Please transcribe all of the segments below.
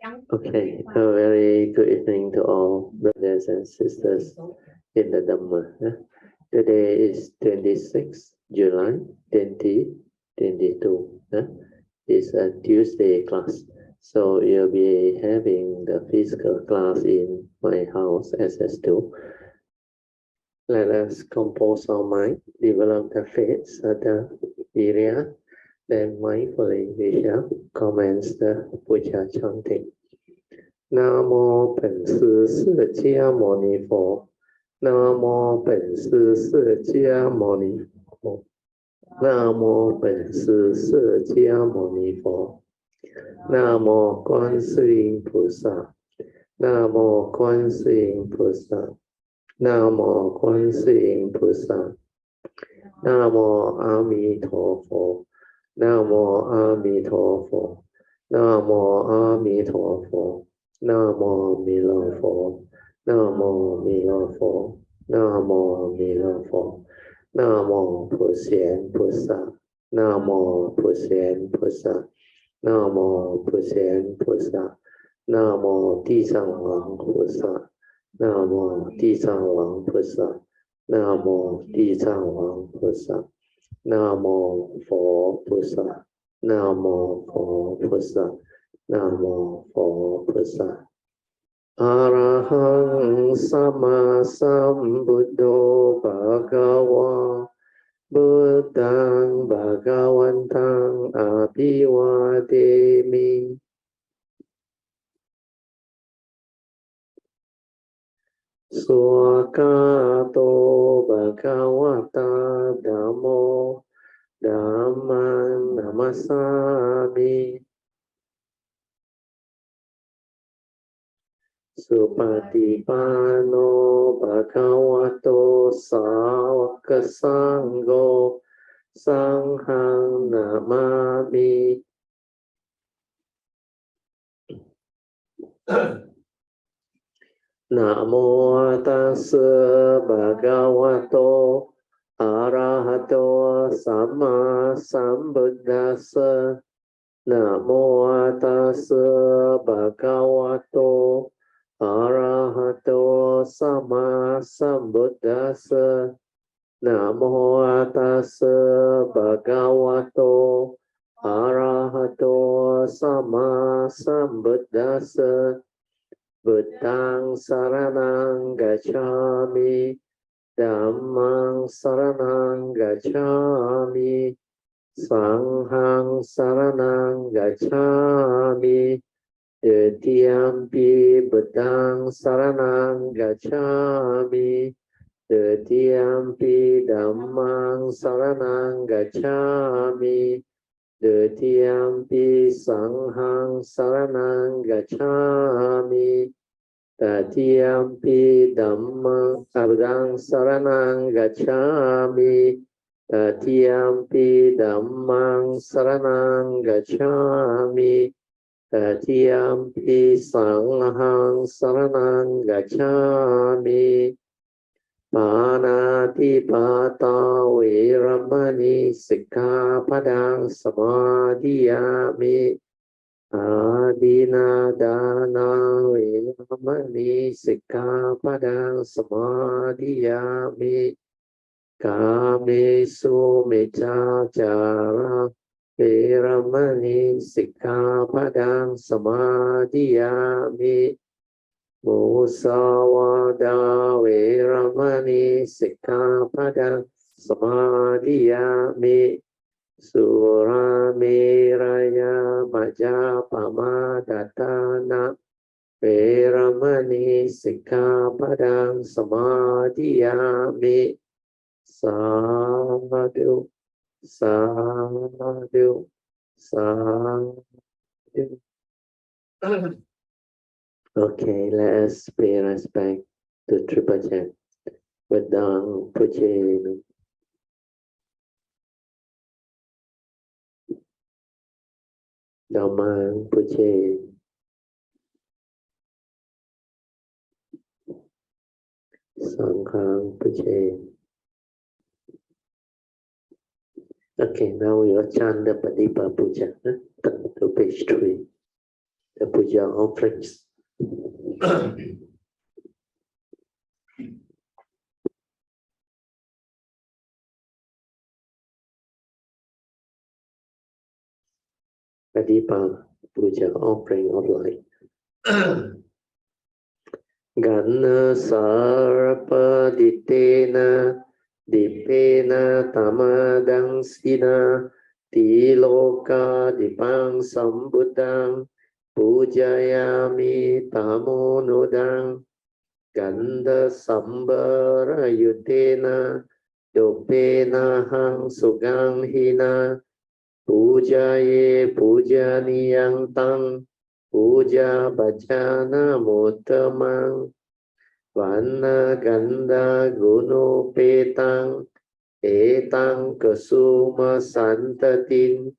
Okay, a very good evening to all brothers and sisters in the Dhamma. Today is 26 July 2022. It's a Tuesday class, so you'll be having the physical class in my house, SS2. Let us compose our mind, develop the faith, Sada, Virya, then mindfully we shall commence the Puja chanting. Namo 本师释迦牟尼佛 Namo 本师释迦牟尼佛 Namo 本师释迦牟尼佛 Namo 观世音菩萨 Namo 观世音菩萨 Namo 观世音菩萨 Namo 阿弥陀佛 Namo 阿弥陀佛 Namo 阿弥陀佛 Namo 弥勒佛 Namo 弥勒佛 Namo 弥勒佛 Namo 普贤菩萨 Namo 普贤菩萨 Namo 普贤菩萨 Namo 地藏王菩萨 Namo 地藏王菩萨 Namo 地藏王菩萨 Namo 佛菩萨 Namo 佛菩萨 Namo 佛菩萨 Arahang Sama Sambuddho Bhagava Buddhang Bhagavantang Abhivademi Swakato Bhagavata Dhammo Dhamman Namasami Supatipano Bhagavato Sāvaka Sangho Sanghang Namami Namo Tassa Bhagavato Arahato Sama Sambuddhassa Namo Tassa Bhagavato Arahato Sama Sambuddhassa Namo Tassa Bhagavato Arahato Sama Sambuddhassa Buddhang Saranang Gacchami Dhammang Saranang Gacchami Sanghang Saranang Gacchami Tetiampi Buddhang Saranang Gacchami Tetiampi Dhammang Saranang Gacchami Tetiampi Sanghang Saranang Gacchami Tetiampi Dhammang Buddhang Saranang Gacchami Tetiampi Dhammang Saranang Gacchami Tetiampi Sanghang Saranang Gacchami Panatipata Veramani Sikkhapadang Samadhiyami Adinadana Veramani Sikkhapadang Samadhiyami Kamesu Miccācara Veramani Sikkhapadang Samadhiyami Musawada Veramani Sikkhapadang Samadhiyami Surameraya Majapamadatana Veramani Sikkhapadang Samadhiyami Sadhu Sadhu Sadhu. Okay, let us pay respect to Triple Chant. Buddhang Puja. Dhammang Puja. Sanghang Puja. Okay, now we will chant the Padipa Puja. Turn to page 3. the Puja offerings. Adipa Puja offering of light. Ganna Sarapaditena Dipena Tamadang Sina Tiloka Dipang Sambudang Pujayami Tamonudang Ganda Sambara Yutena Dopena Hang Sugang Hina Pujaye Pujaniyang Tang Puja Bhajana Muttamang Vanna Ganda Guno Petang Etang Kasuma Santatin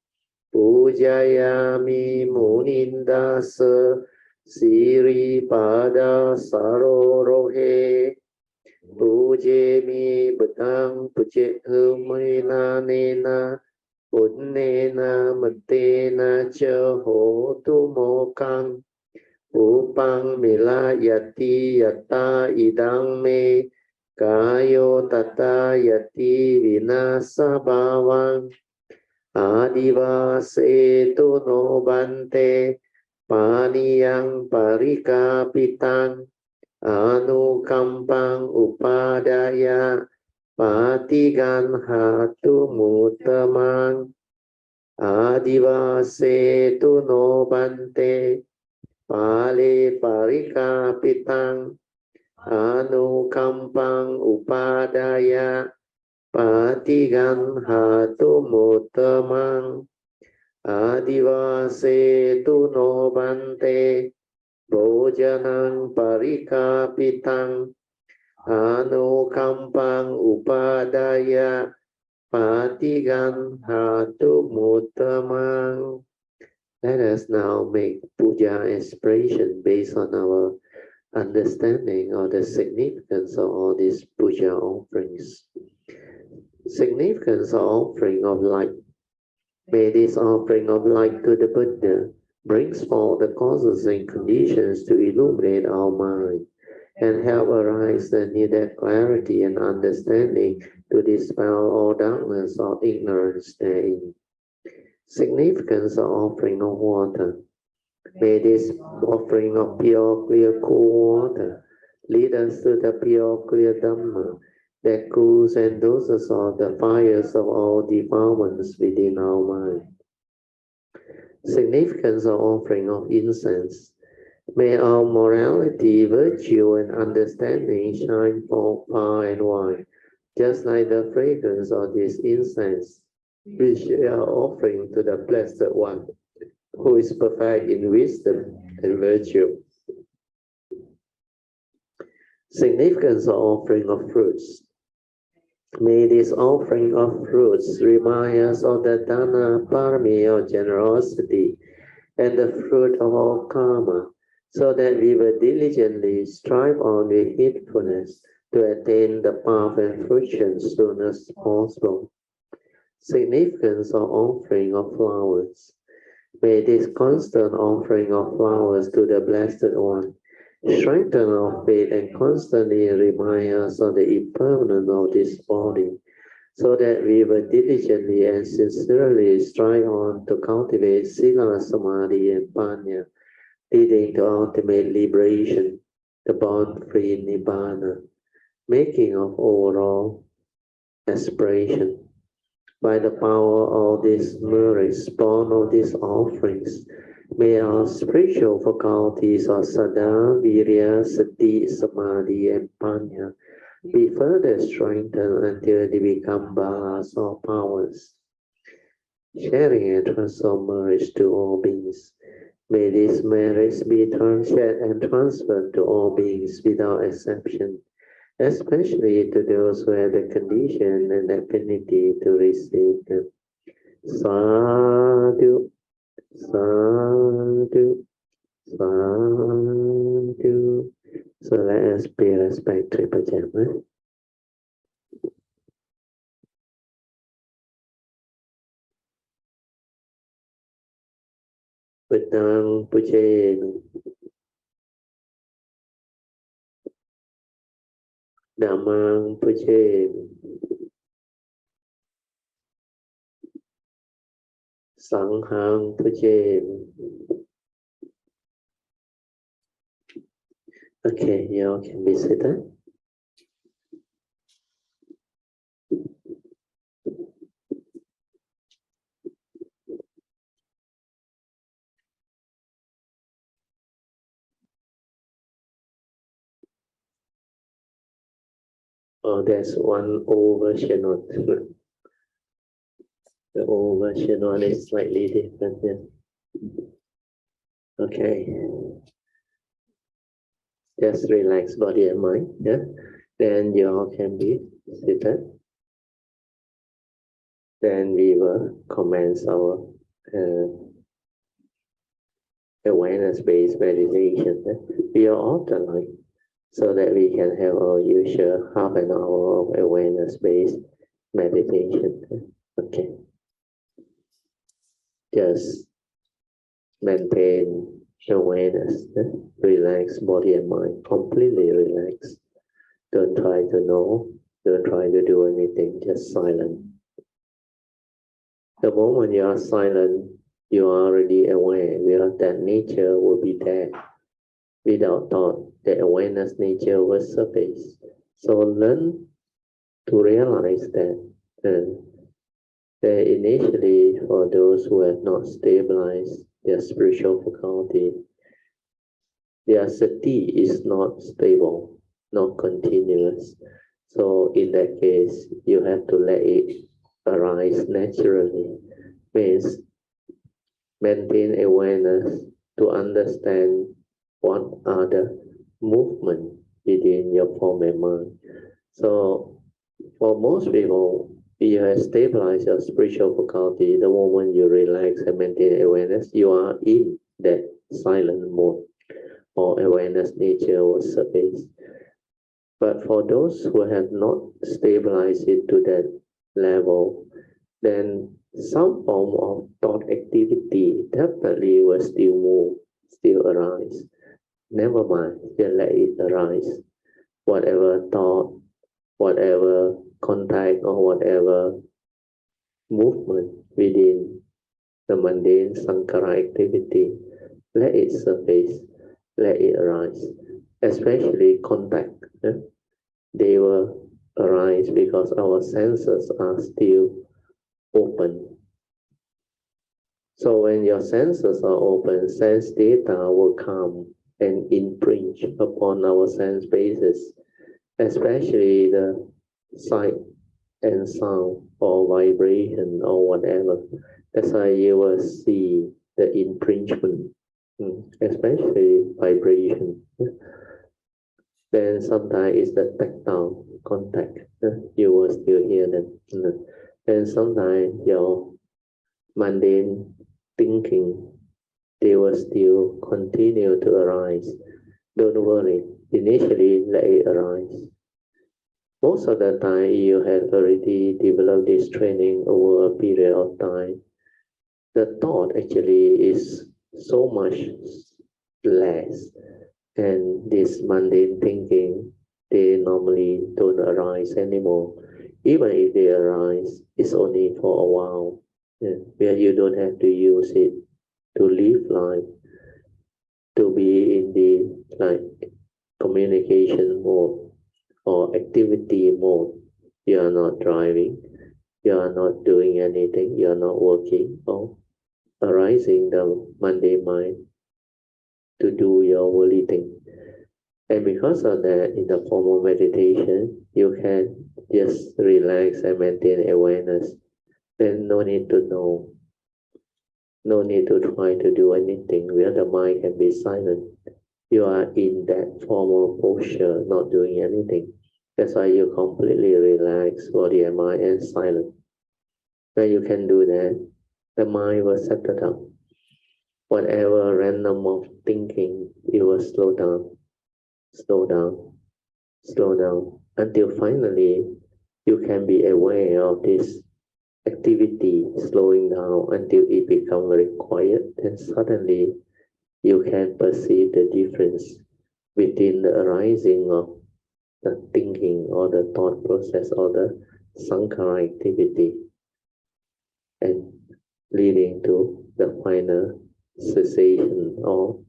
Pujayami Munindasa Siri Pada Sarorohe Pujemi Betang Pujet Humina Nena Punnena Matena Chahotu Mokang Upang Milayati Yata Idang Me Kayo Tata Yati Vinasa Bhavang Adivase Tu No Bante Paniyang Parikapitang Anukampang Upadaya Patigan Hatu Mutamang Adivase Tu No Bante Pali Parikapitang Anukampang Upadaya Patigan Hatu Mutamang Adivase Tu No Bante Bojanang Parikapitang Anukampang Upadaya Patigan Hatu Mutamang. Let us now make puja aspiration based on our understanding of the significance of all these puja offerings. Significance of offering of light. May this offering of light to the Buddha brings forth the causes and conditions to illuminate our mind and help arise the needed clarity and understanding to dispel all darkness or ignorance therein. Significance of offering of water. May this offering of pure, clear, cool water lead us to the pure, clear Dhamma that cools and doses off the fires of all defilements within our mind. Significance of offering of incense. May our morality, virtue, and understanding shine forth far and wide, just like the fragrance of this incense, which we are offering to the Blessed One, who is perfect in wisdom and virtue. Significance of offering of fruits. May this offering of fruits remind us of the Dana Parami of generosity and the fruit of all karma, so that we will diligently strive on with heedfulness to attain the path and fruition as soon as possible. Significance of offering of flowers. May this constant offering of flowers to the Blessed One strengthen our faith and constantly remind us of the impermanence of this body, so that we will diligently and sincerely strive on to cultivate Sila, Samadhi, and Panya, leading to ultimate liberation, the born-free Nibbana, making of overall aspiration. By the power of these merits born of these offerings, may our spiritual faculties of Sada, Virya, Sati, Samadhi, and Panya be further strengthened until they become balas or powers. Sharing and transfer merits to all beings. May these merits be transferred and transferred to all beings without exception, especially to those who have the condition and affinity to receive them. Sadhu, sadhu, sadhu. So let us pay respect to Pajama. Buddhang Puja Dhammang Puja Sanghang Puja. Okay, you all can be seated. Oh, there's one old version of the old version one is slightly different here. Okay. Just relax body and mind. Yeah. Then you all can be seated. Then we will commence our awareness-based meditation. We are off the line so that we can have our usual half an hour of awareness-based meditation. Okay. Just maintain awareness, relax body and mind, completely relax. Don't try to know, don't try to do anything, just silent. The moment you are silent, you are already aware that nature will be there. Without thought, the awareness nature will surface. So learn to realize that initially, for those who have not stabilized their spiritual faculty, their sati is not stable, not continuous. So in that case, you have to let it arise naturally. Means maintain awareness to understand what are the movement within your form and mind. So for most people, if you have stabilized your spiritual faculty, the moment you relax and maintain awareness, you are in that silent mode, or awareness nature will surface. But for those who have not stabilized it to that level, then some form of thought activity definitely will still move, still arise. Never mind, just let it arise. Whatever thought, whatever contact, or whatever movement within the mundane sankhara activity, let it surface, let it arise. Especially contact. They will arise because our senses are still open. So when your senses are open, sense data will come and impinge upon our sense bases, especially the sight and sound or vibration or whatever. That's why you will see the impingement, especially vibration. Then sometimes it's the tactile contact. You will still hear them. And sometimes your mundane thinking, they will still continue to arise. Don't worry. Initially, let it arise. Most of the time, you have already developed this training over a period of time. The thought actually is so much less. And this mundane thinking, they normally don't arise anymore. Even if they arise, it's only for a while, where you don't have to use it to live life, to be in the communication mode or activity mode. You are not driving, you are not doing anything, you are not working or arising the mundane mind to do your worldly thing. And because of that, in the form of meditation, you can just relax and maintain awareness. Then no need to know, no need to try to do anything, where the mind can be silent. You are in that formal posture, not doing anything. That's why you completely relax body and mind and silent. When you can do that, the mind will settle down. Whatever random of thinking, it will slow down, slow down, slow down, until finally you can be aware of this activity slowing down until it becomes very quiet then suddenly you can perceive the difference within the arising of the thinking or the thought process or the sankhara activity, and leading to the final cessation or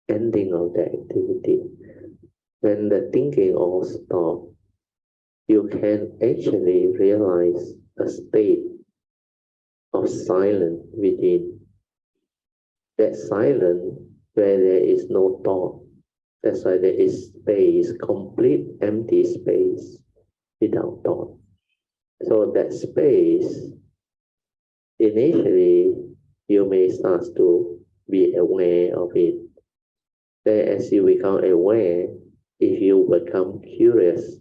ending of the activity. When the thinking all stops, you can actually realize a state of silence within. That silence where there is no thought. That's why there is space, complete empty space without thought. So that space, initially, you may start to be aware of it. Then as you become aware, if you become curious,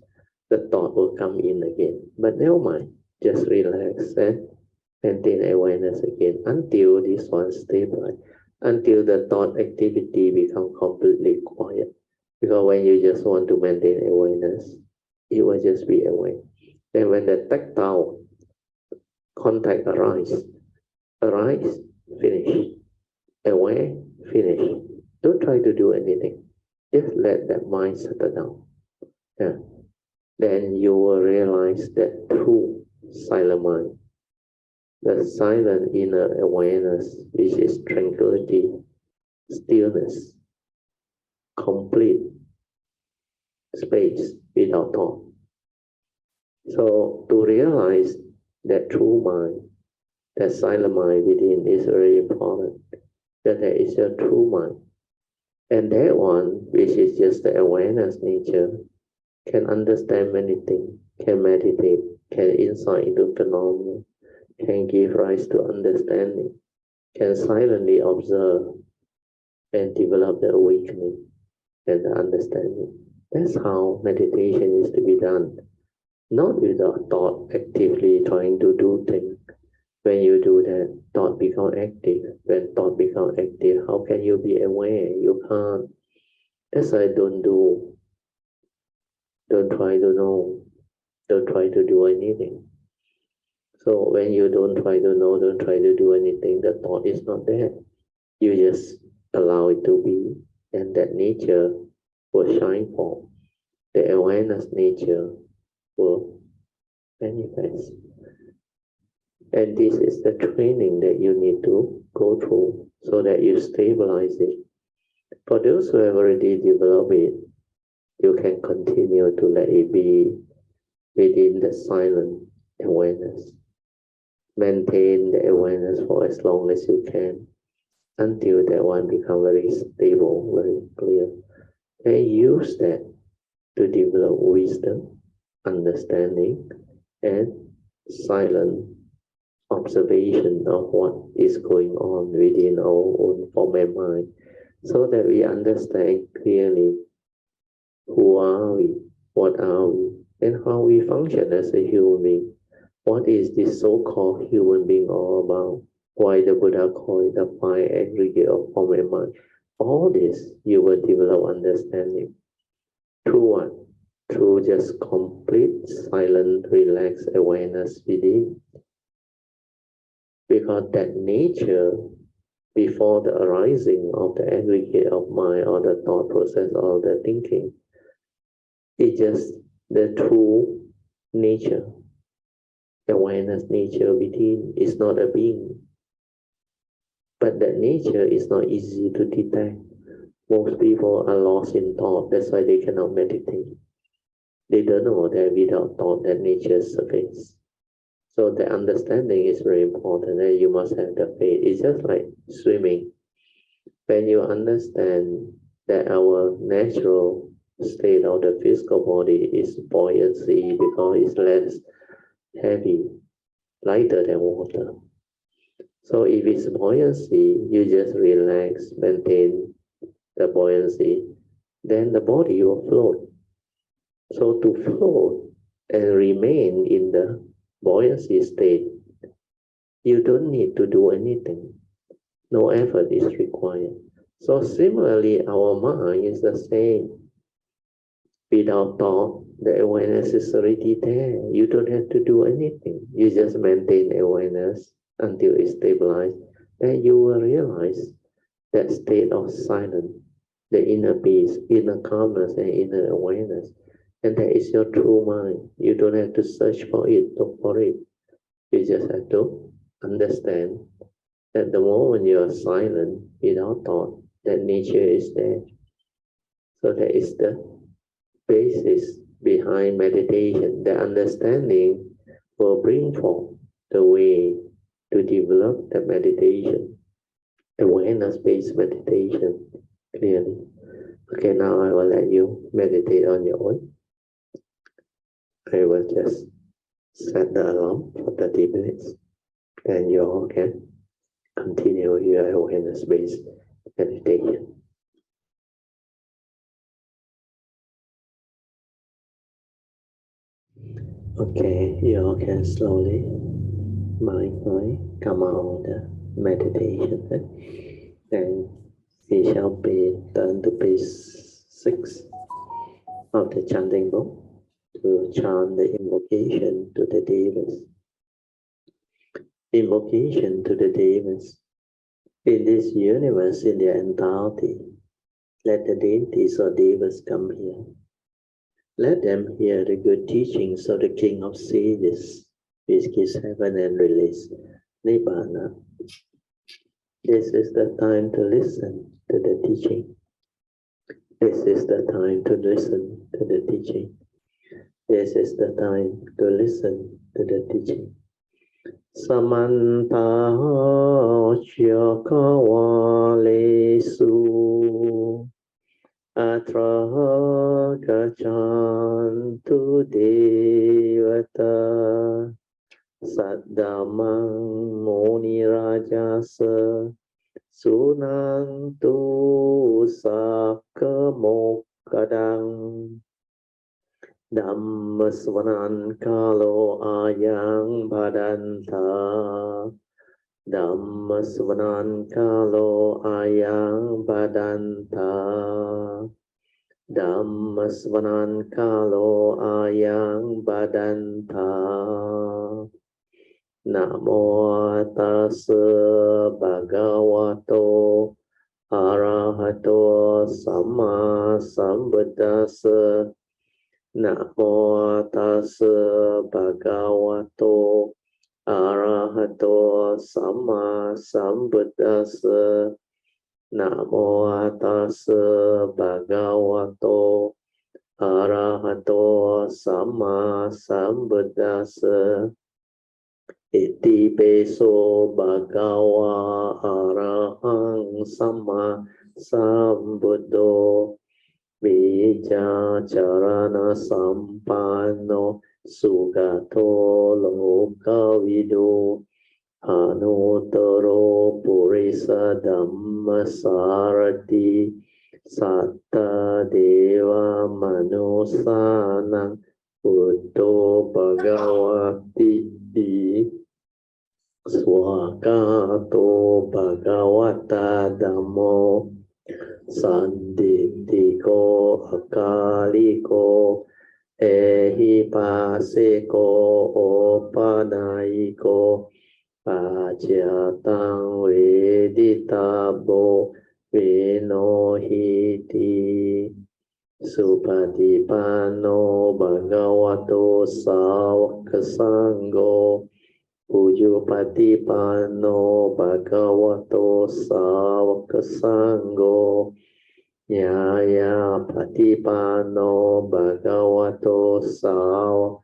the thought will come in again. But never mind, just relax and maintain awareness again until this one stabilizes, until the thought activity becomes completely quiet. Because when you just want to maintain awareness, it will just be aware. Then when the tactile contact arises, finish. Aware, finish. Don't try to do anything. Just let that mind settle down. Yeah. Then you will realize that true silent mind, the silent inner awareness, which is tranquility, stillness, complete space without thought. So to realize that true mind, that silent mind within is very important, that there is a true mind. And that one, which is just the awareness nature, can understand many things, can meditate, can insight into phenomena, can give rise to understanding, can silently observe and develop the awakening and the understanding. That's how meditation is to be done. Not without thought actively trying to do things. When you do that, thought becomes active. When thought becomes active, how can you be aware? You can't. That's why don't do. Don't try to know. Don't try to do anything. So when you don't try to know, don't try to do anything, the thought is not there. You just allow it to be, and that nature will shine forth. The awareness nature will manifest. And this is the training that you need to go through so that you stabilize it. For those who have already developed it, you can continue to let it be within the silent awareness. Maintain the awareness for as long as you can until that one becomes very stable, very clear. And use that to develop wisdom, understanding, and silent observation of what is going on within our own form and mind, so that we understand clearly who are we, what are we, and how we function as a human being. What is this so-called human being all about? Why the Buddha called it the five aggregate of form and mind? All this you will develop understanding. Through what? Through just complete, silent, relaxed awareness within. Because that nature, before the arising of the aggregate of mind or the thought process or the thinking, is just the true nature. Awareness nature within is not a being. But that nature is not easy to detect. Most people are lost in thought, that's why they cannot meditate. They don't know that without thought that nature surfaces. So the understanding is very important, and you must have the faith. It's just like swimming. When you understand that our natural state of the physical body is buoyancy because it's less heavy, lighter than water. So if it's buoyancy, you just relax, maintain the buoyancy, then the body will float. So to float and remain in the buoyancy state, you don't need to do anything. No effort is required. So similarly, our mind is the same. Without thought, the awareness is already there. You don't have to do anything. You just maintain awareness until it's stabilized. then you will realize that state of silence, the inner peace, inner calmness, and inner awareness. And that is your true mind. You don't have to search for it, look for it. You just have to understand that the moment you are silent, without thought, that nature is there. So that is the basis behind meditation. The understanding will bring forth the way to develop the meditation, awareness-based meditation, clearly. Okay, now I will let you meditate on your own. I will just set the alarm for 30 minutes, and you all can continue your awareness-based meditation. Okay, you all can slowly, mindfully come out of the meditation. Then we shall be turn to page 6 of the chanting book to chant the invocation to the Devas. Invocation to the Devas. In this universe, in their entirety, let the deities or Devas come here. Let them hear the good teachings of the King of Sages, which gives heaven and release, Nibbana. This is the time to listen to the teaching. This is the time to listen to the teaching. This is the time to listen to the teaching. Samanta Chakawalesu Atra Gachantu Devata Saddamang Muni Rajasa Sunantu Sakamokadang Dhamma Swanan Kalo Ayang Badanta Dhamma Swanan Kalo Ayang Badanta Dhamma Swanan Kalo Ayang Badanta Namo Tassa Bhagavato Arahato Samma Sambuddhassa Namo Tassa Bhagavato Arahato Samma Sambuddhassa Namo Tassa Bhagavato Arahato Samma Sambuddhassa Iti peso Bhagava Arahang Samma Sambuddho Bija Charana Sampano Sugato Lokavido Anutaro Purisa Dhamma Sarati Satta Deva Manusanang Buddho Bhagavati Swakato Bhagavata Dhammo Sanditiko Akaliko Ehipasiko Opanaiko Pajatang Veditabo Vinohiti Supatipano Bhagavato Savakasangho Pujupatipano Bhagavato Savakasangho Nyaya Patipano Bhagavato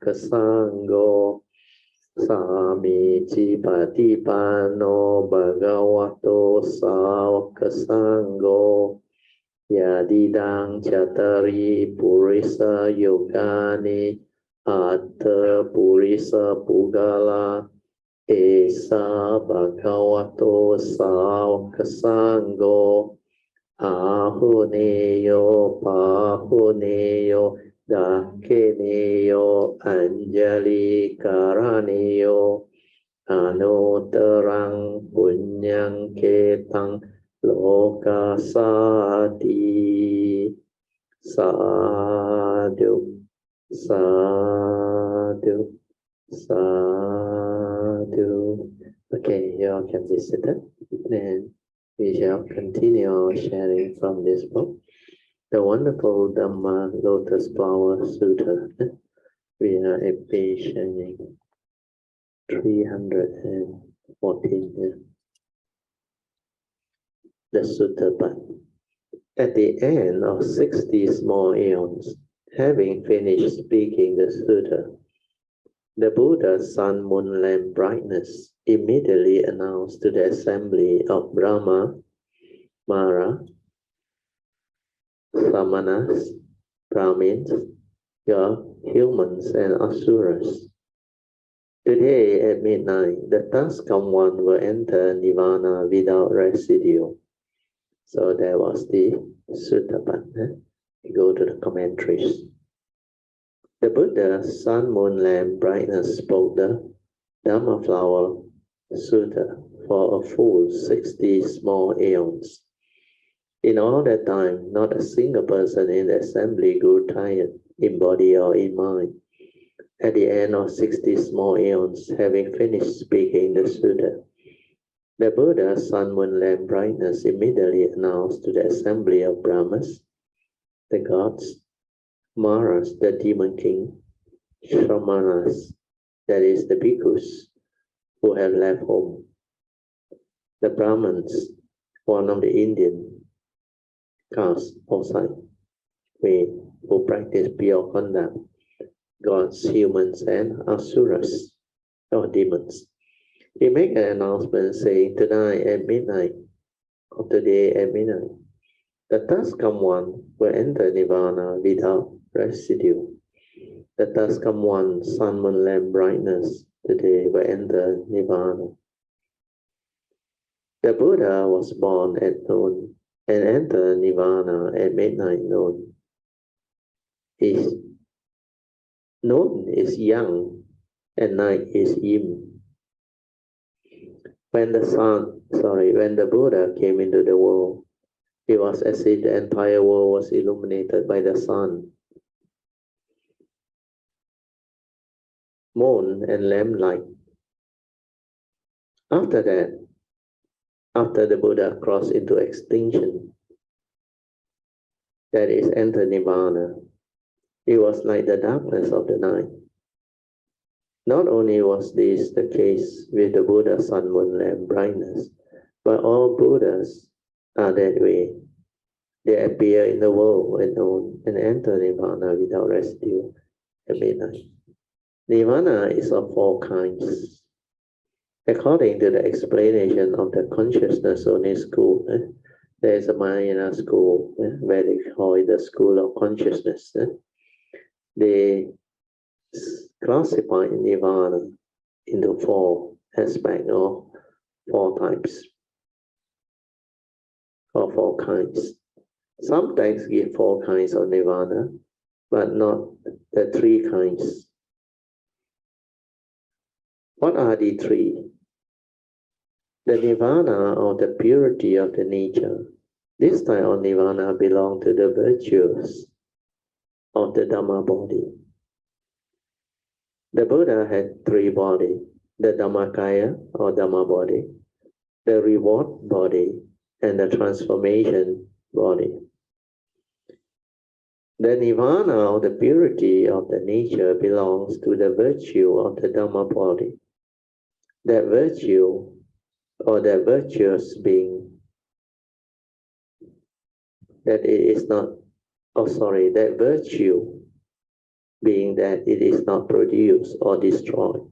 Savakasangho Samici Patipano Bhagavato Savakasangho Yadidang Chatari Purisa Yogani Atta Purisa Pugala Esa Bhagavato Savakasangho Ahuneyo Pahuneyo Dakeneyo Anjali Karaneyo Anutarang Punyang Ketang Lokasati Sadhu Sadhu Sadhu. Okay, you all can be seated. then we shall continue our sharing from this book, the wonderful Dhamma Lotus Flower Sutra. We are at page 314 here. The Sutta part. At the end of 60 small aeons, having finished speaking the Sutta, the Buddha's sun, moon, lamp brightness immediately announced to the assembly of Brahma, Mara, Samanas, Brahmins, humans, and Asuras. Today at midnight, the task-come one will enter Nirvana without residue. So that was the Sutta part. We go to the commentaries. The Buddha, sun, moon, lamp, brightness spoke the Dhamma Flower Sutta for a full 60 small aeons. In all that time, not a single person in the assembly grew tired in body or in mind. At the end of 60 small aeons, having finished speaking the Sutta, the Buddha, sun, moon, lamp, brightness immediately announced to the assembly of Brahmas, the gods, Maras, the demon king, Shamanas, that is the bhikkhus who have left home, the Brahmins, one of the Indian caste outside, who practice pure conduct, gods, humans, and asuras, or demons. He made an announcement saying, tonight at midnight, or today at midnight, the task-come one will enter Nirvana without residue. The task-come one, sun, moon, lamp, brightness, today will enter Nirvana. The Buddha was born at noon and entered Nirvana at midnight noon. Noon is yang and night is yin. When the Buddha came into the world, it was as if the entire world was illuminated by the sun, moon, and lamplight. After the Buddha crossed into extinction, that is, entered Nirvana, it was like the darkness of the night. Not only was this the case with the Buddha, sun, moon, lamp, brightness, but all Buddhas are that way. They appear in the world at noon and enter Nirvana without residue at midnight. Nirvana is of four kinds. According to the explanation of the consciousness only school, there is a Mahayana school where they call it the school of consciousness. They classify Nirvana into four aspects or four types or four kinds. Some texts give four kinds of Nirvana, but not the three kinds. What are the three? The Nirvana of the purity of the nature. This type of Nirvana belongs to the virtues of the Dhamma body. The Buddha had three bodies, the Dhammakaya or Dhamma body, the reward body, and the transformation body. The Nirvana of the purity of the nature belongs to the virtue of the Dhamma body. That virtue or that virtuous being, that virtue being that it is not produced or destroyed,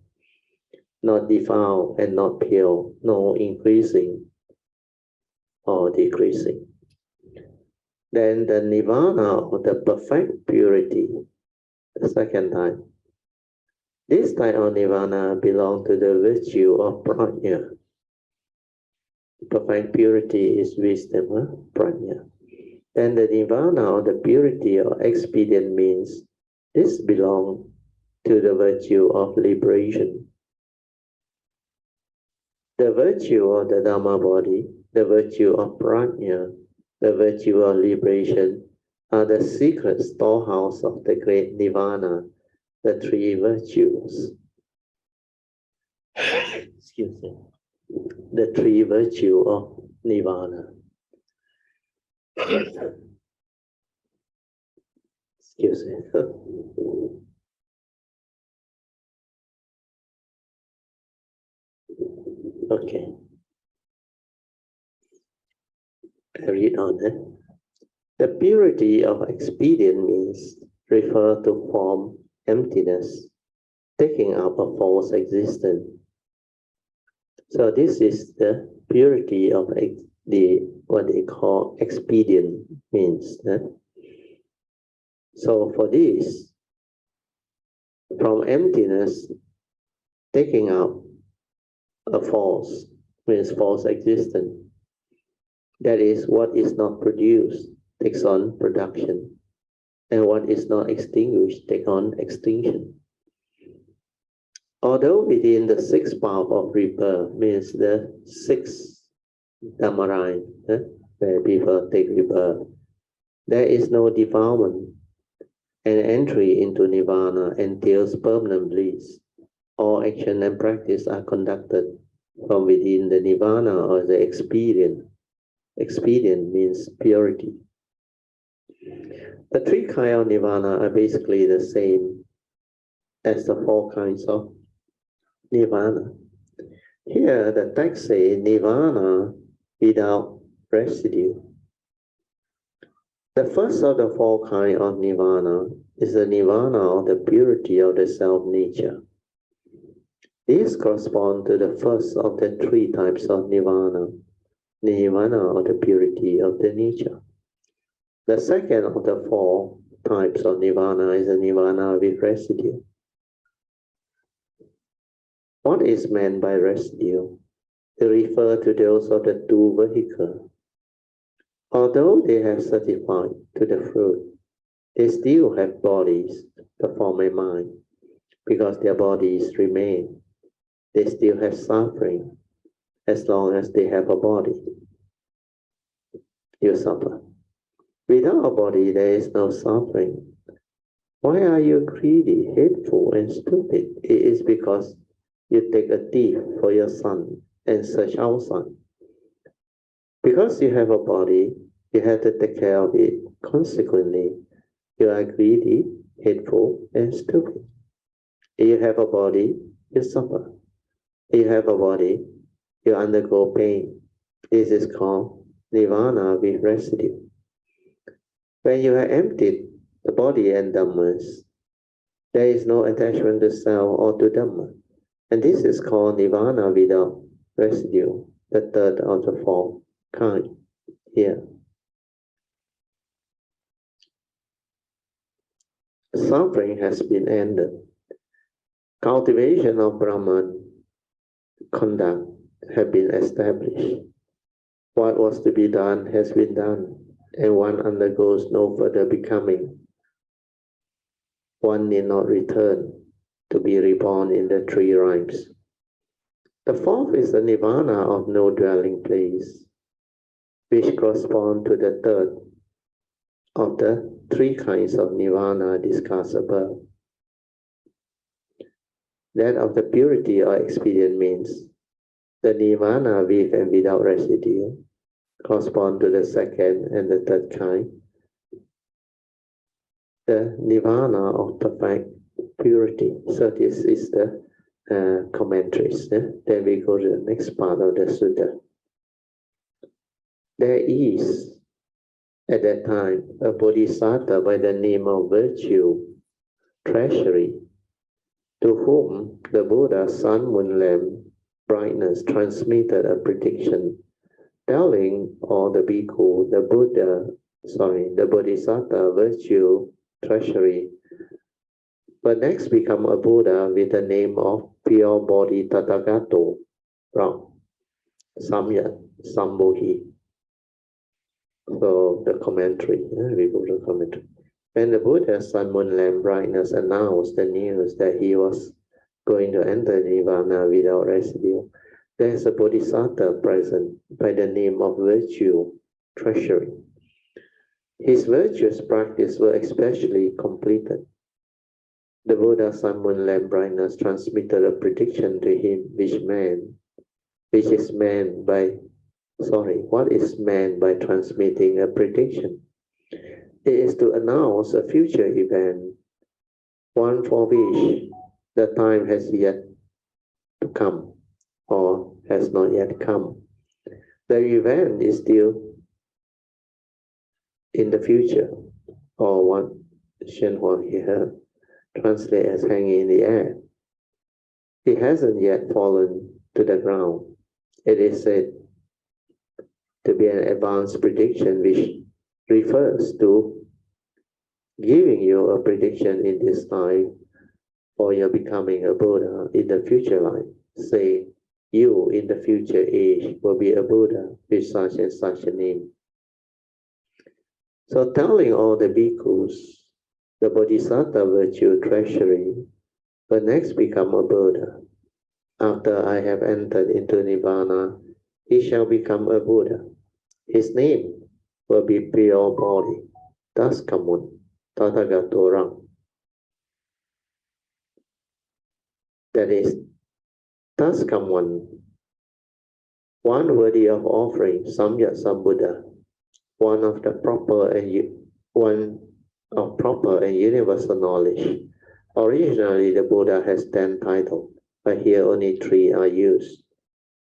not defiled and not pure, nor increasing or decreasing. Then the Nirvana of the perfect purity, the second type. This type of Nirvana belongs to the virtue of Prajna. Perfect purity is wisdom, Prajna. Then the Nirvana of the purity or expedient means this belongs to the virtue of liberation. The virtue of the Dhamma body, the virtue of Prajna, the virtue of liberation are the secret storehouse of the great Nirvana, the three virtues. Excuse me. the three virtues of Nirvana. Excuse me. Okay. I read on it. The purity of experience means refer to form emptiness, taking up a false existence. So this is the purity of what they call expedient means. So for this, from emptiness, taking up a false means false existence. That is, what is not produced takes on production, and what is not extinguished takes on extinction. Although within the sixth path of rebirth means the sixth Dhamma line, where people take rebirth, there is no defilement, and entry into Nirvana entails permanent bliss. All action and practice are conducted from within the Nirvana or the expedient. Expedient means purity. The three kinds of Nirvana are basically the same as the four kinds of Nirvana. Here the text says Nirvana without residue. The first of the four kinds of Nirvana is the Nirvana of the purity of the self-nature. These correspond to the first of the three types of Nirvana, Nirvana of the purity of the nature. The second of the four types of Nirvana is the Nirvana with residue. What is meant by residue? They refer to those of the two vehicles. Although they have certified to the fruit, they still have bodies to form a mind. Because their bodies remain, they still have suffering as long as they have a body. You suffer. Without a body, there is no suffering. Why are you greedy, hateful, and stupid? It is because you take a thief for your son and search outside. Because you have a body, you have to take care of it. Consequently, you are greedy, hateful, and stupid. If you have a body, you suffer. If you have a body, you undergo pain. This is called Nirvana with residue. When you have emptied the body and Dhammas, there is no attachment to self or to Dhamma. And this is called Nirvana without residue, the third of the four kind here. Suffering has been ended. Cultivation of Brahman conduct has been established. What was to be done has been done, and one undergoes no further becoming. One need not return to be reborn in the three realms. The fourth is the Nirvana of no dwelling place, which corresponds to the third of the three kinds of Nirvana discussed above. That of the purity or expedient means the Nirvana with and without residue correspond to the second and the third kind. The Nirvana of perfect purity. So this is the commentaries. Then we go to the next part of the sutta. There is at that time a bodhisattva by the name of virtue, treasury, to whom the Buddha sun, moon, lamp, brightness transmitted a prediction, telling all the bhikkhu, the bodhisattva, virtue, treasury, but next become a Buddha with the name of pure body Tathagato, Samyat, Sambhohi. So the commentary, we go to the commentary. When the Buddha sun, moon, lamp, brightness announced the news that he was going to enter Nirvana without residue, there is a bodhisattva present by the name of virtue, treasury. His virtuous practice were especially completed. The Buddha sun, moon, lamp, brightness transmitted a prediction to him, which man, what is meant by transmitting a prediction? It is to announce a future event, one for which the time has yet to come or has not yet come. The event is still in the future, or what Hsuan Hua here translate as hanging in the air. It hasn't yet fallen to the ground. It is said to be an advanced prediction, which refers to giving you a prediction in this life or you're becoming a Buddha in the future life. Say, you in the future age will be a Buddha with such and such a name. So telling all the bhikkhus, the Bodhisattva virtue treasury will next become a Buddha. After I have entered into Nirvana, he shall become a Buddha. His name will be pure body, thus kamun, Tathagatorang. That is, thus kamun, one worthy of offering, Samyak Sambuddha, one of proper and universal knowledge. Originally, the Buddha has 10 titles, but here only 3 are used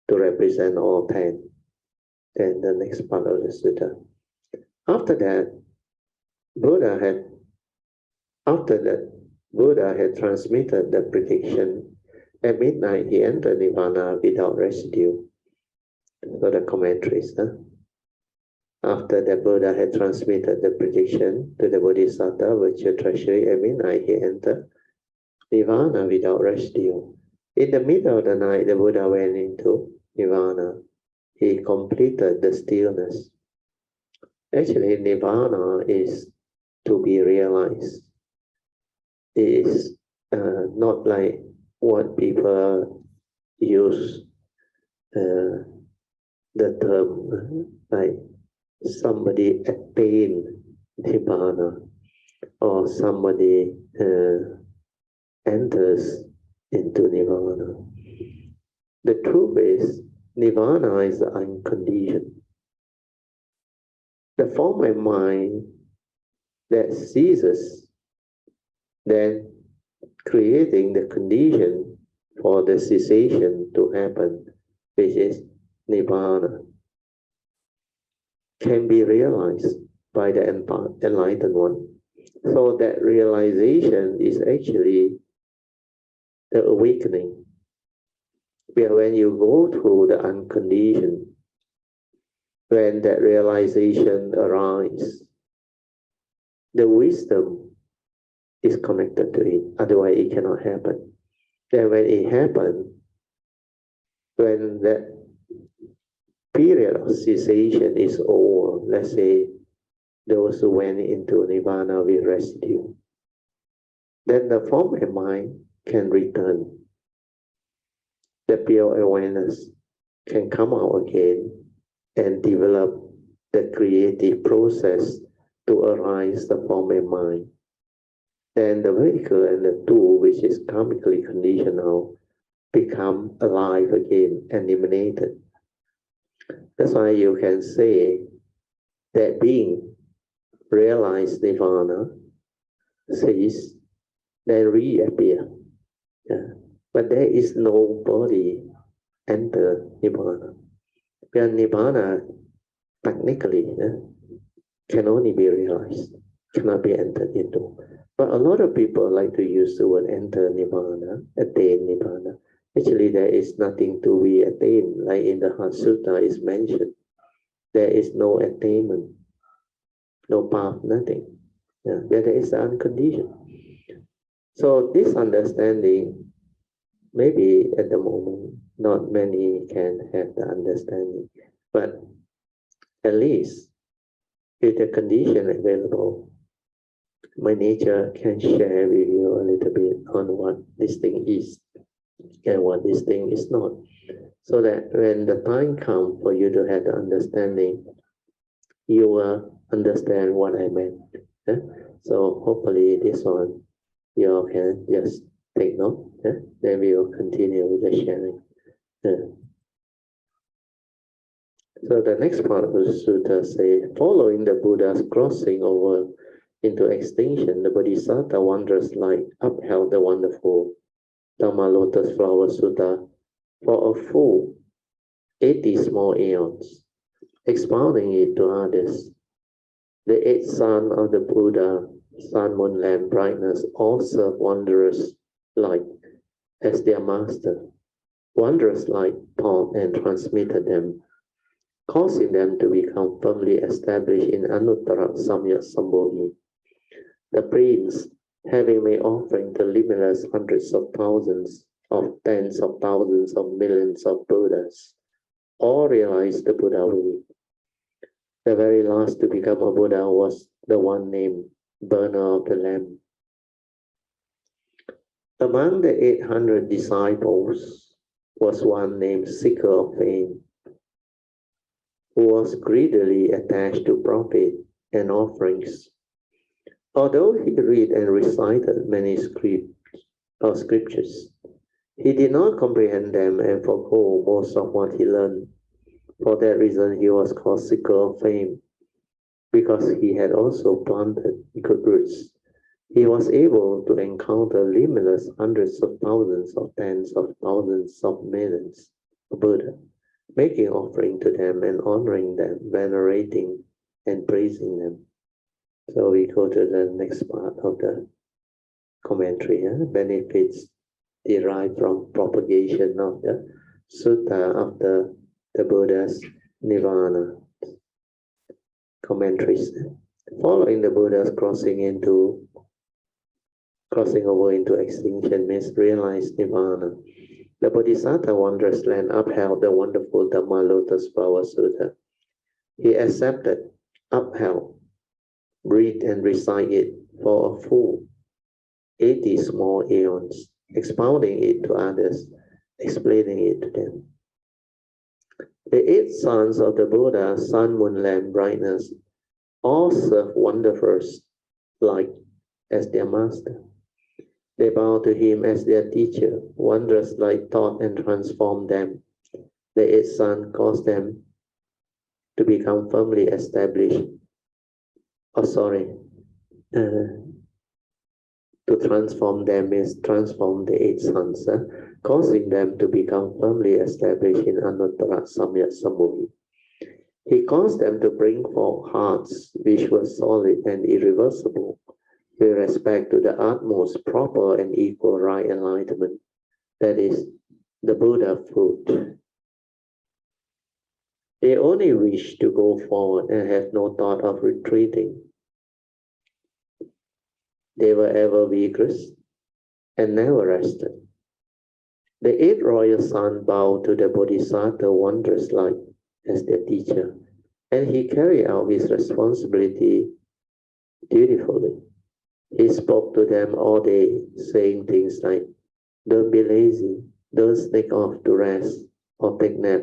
to represent all 10. Then the next part of the sutta. After that, Buddha had transmitted the prediction. At midnight, he entered Nirvana without residue. So the commentaries. After the Buddha had transmitted the prediction to the Bodhisattva virtue treasury, at midnight he entered Nirvana without residue. In the middle of the night, the Buddha went into Nirvana. He completed the stillness. Actually, Nirvana is to be realized. It is not like what people use the term, like somebody attained Nibbana or somebody enters into Nirvana. The truth is, Nirvana is unconditioned. The form of mind that ceases, then creating the condition for the cessation to happen, which is Nibbana, can be realized by the enlightened one. So that realization is actually the awakening. Where when you go through the unconditioned, when that realization arises, the wisdom is connected to it, otherwise it cannot happen. Then when it happens, when that period of cessation is over, let's say those who went into Nirvana with residue, then the form of mind can return. The pure awareness can come out again and develop the creative process to arise the form of mind. Then the vehicle and the tool, which is karmically conditional, become alive again and emanated. That's why you can say that being realized Nirvana cease, then reappear. Yeah. But there is no body enter Nibbana. Because Nibbana technically can only be realized, cannot be entered into. But a lot of people like to use the word enter Nibbana, attain Nibbana. Actually, there is nothing to be attained. Like in the Heart Sutta is mentioned, there is no attainment, no path, nothing. Yeah, there is the unconditioned. So this understanding, maybe at the moment, not many can have the understanding, but at least with the condition available, my nature can share with you a little bit on what this thing is and what this thing is not. So that when the time comes for you to have the understanding, you will understand what I meant. So hopefully this one, you all can just take note. Then we will continue with the sharing. So the next part of the sutta says, following the Buddha's crossing over into extinction, the Bodhisattva wondrous light upheld the wonderful Dhamma Lotus Flower Sutta for a full 80 small aeons, expounding it to others. The 8 sons of the Buddha, sun, moon, lamp, brightness, all served wondrous light as their master. Wondrous light taught and transmitted them, causing them to become firmly established in Anuttara Samyak Sambodhi. The prince, having made offering to limitless hundreds of thousands, of tens of thousands of millions of Buddhas, all realized the Buddha way. The very last to become a Buddha was the one named Burner of the Lamp. Among the 800 disciples was one named Seeker of Fame, who was greedily attached to profit and offerings. Although he read and recited many scriptures, he did not comprehend them and forgo most of what he learned. For that reason, he was called Seeker of Fame, because he had also planted good roots. He was able to encounter limitless hundreds of thousands of tens of thousands of millions of Buddha, making offering to them and honoring them, venerating and praising them. So we go to the next part of the commentary. Benefits derived from propagation of the sutta of the Buddha's nirvana. Commentaries. Following the Buddha's crossing over into extinction means realized nirvana. The Bodhisattva wondrous land upheld the wonderful Dhamma Lotus Flower Sutta. He accepted, upheld, read and recite it for a full 80 small aeons, expounding it to others, explaining it to them. The 8 sons of the Buddha, sun, moon, lamp, brightness, all serve wonderful light as their master. They bow to him as their teacher. Wondrous light taught and transformed them. The 8 sons caused them to become firmly established. To transform them is transform the 8 sons, causing them to become firmly established in Anuttara Samyak Sambodhi. He caused them to bring forth hearts which were solid and irreversible, with respect to the utmost proper and equal right enlightenment, that is, the Buddha fruit. They only wish to go forward and have no thought of retreating. They were ever vigorous and never rested. The 8 royal sons bowed to the Bodhisattva wondrous light as their teacher, and he carried out his responsibility dutifully. He spoke to them all day, saying things like, don't be lazy, don't sneak off to rest or take nap,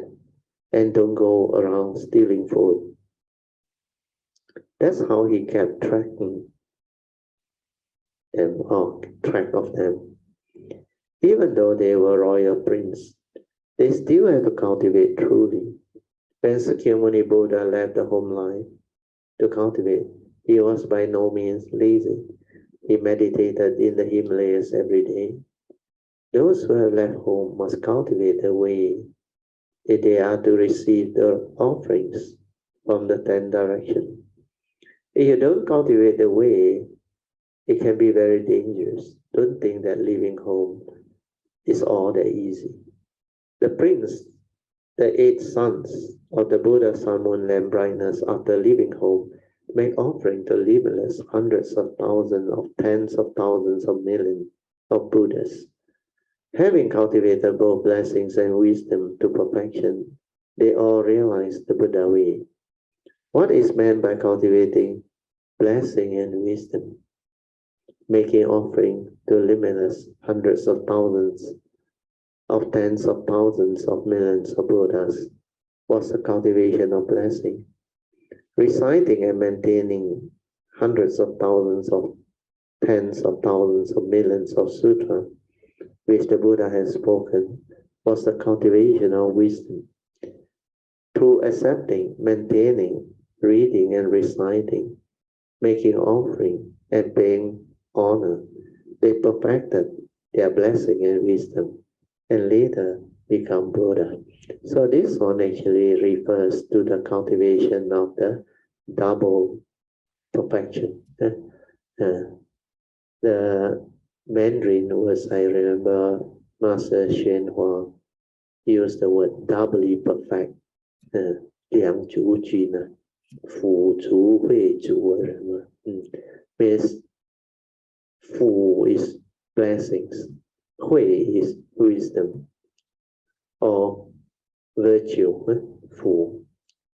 and don't go around stealing food. That's how he kept track of them. Even though they were royal princes, they still had to cultivate truly. When Sakyamuni Buddha left the home life to cultivate, he was by no means lazy. He meditated in the Himalayas every day. Those who have left home must cultivate the way that they are to receive the offerings from the 10 directions. If you don't cultivate the way, it can be very dangerous. Don't think that leaving home is all that easy. The prince, the 8 sons of the Buddha, sun, moon, lamp, brightness, after leaving home, make offering to limitless hundreds of thousands of tens of thousands of millions of Buddhas. Having cultivated both blessings and wisdom to perfection, they all realize the Buddha way. What is meant by cultivating blessing and wisdom? Making offering to limitless hundreds of thousands of tens of thousands of millions of Buddhas was the cultivation of blessing. Reciting and maintaining hundreds of thousands of tens of thousands of millions of sutras, which the Buddha has spoken, was the cultivation of wisdom. through accepting, maintaining, reading and reciting, making offering and paying honor, they perfected their blessing and wisdom, and later become Buddha. So this one actually refers to the cultivation of the double perfection. The Mandarin was, I remember, Master Hsuan Hua used the word doubly perfect. 两足具呢，辅足会足means 辅 is blessings, 慧 is wisdom, or virtue, 辅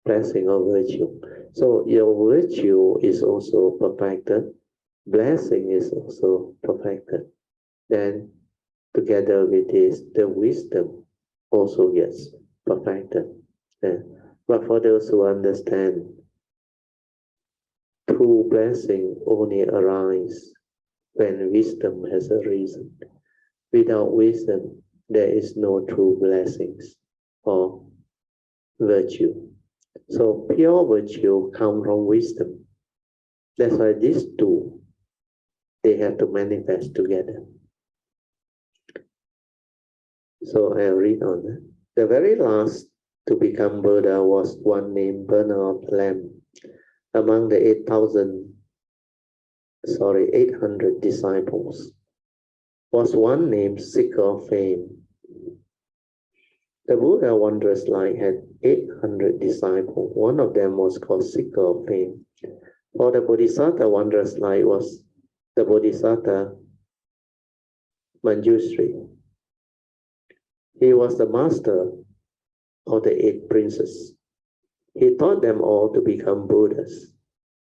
blessing or virtue. So your virtue is also perfected, blessing is also perfected. Then together with this, the wisdom also gets perfected. But for those who understand, true blessing only arises when wisdom has arisen. Without wisdom, there is no true blessings or virtue. So pure virtue comes from wisdom. That's why these two, they have to manifest together. So I'll read on. The very last to become Buddha was one named Burner of Lamb. Among the 800 disciples was one named Seeker of Fame. The Buddha Wondrous Light had 800 disciples. One of them was called Seeker of Fame. For the Bodhisattva Wondrous Light was the Bodhisattva Manjushri. He was the master of the 8 princes. He taught them all to become Buddhas.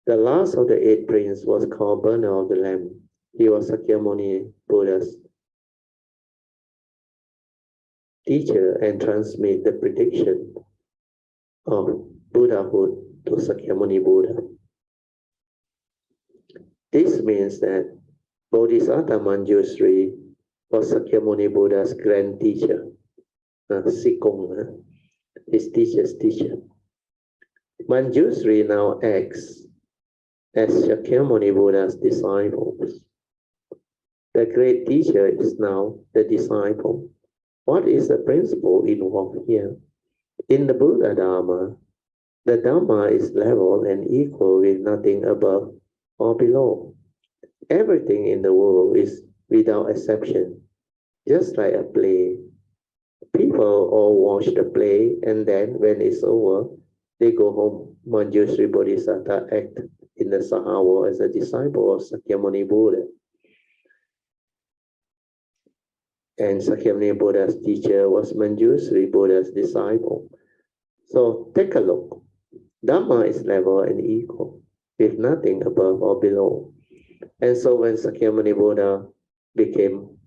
The last of the 8 princes was called Burner of the Lamb. He was Sakyamuni Buddha's teacher and transmit the prediction of Buddhahood to Sakyamuni Buddha. This means that Bodhisattva Manjushri was Sakyamuni Buddha's grand teacher, Sikong, his teacher's teacher. Manjushri now acts as Sakyamuni Buddha's disciples. The great teacher is now the disciple. What is the principle involved here? In the Buddha Dharma, the Dhamma is level and equal with nothing above or below. Everything in the world is without exception, just like a play. People all watch the play, and then when it's over, they go home. Manjushri Bodhisattva act in the Sahawa as a disciple of Sakyamuni Buddha. And Sakyamuni Buddha's teacher was Manjushri Buddha's disciple. So take a look. Dhamma is level and equal, with nothing above or below. And so when Sakyamuni Buddha became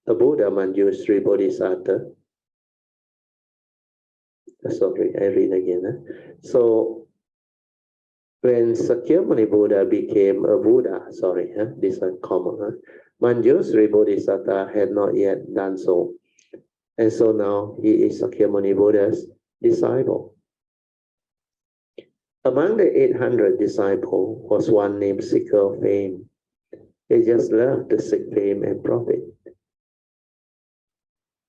a Buddha, Manjushri Bodhisattva, sorry, I read again. So when Sakyamuni Buddha became a Buddha, this is common. Manjushri Bodhisattva had not yet done so. And so now he is Sakyamuni Buddha's disciple. Among the 800 disciples was one named Seeker of Fame. He just loved to seek fame and profit.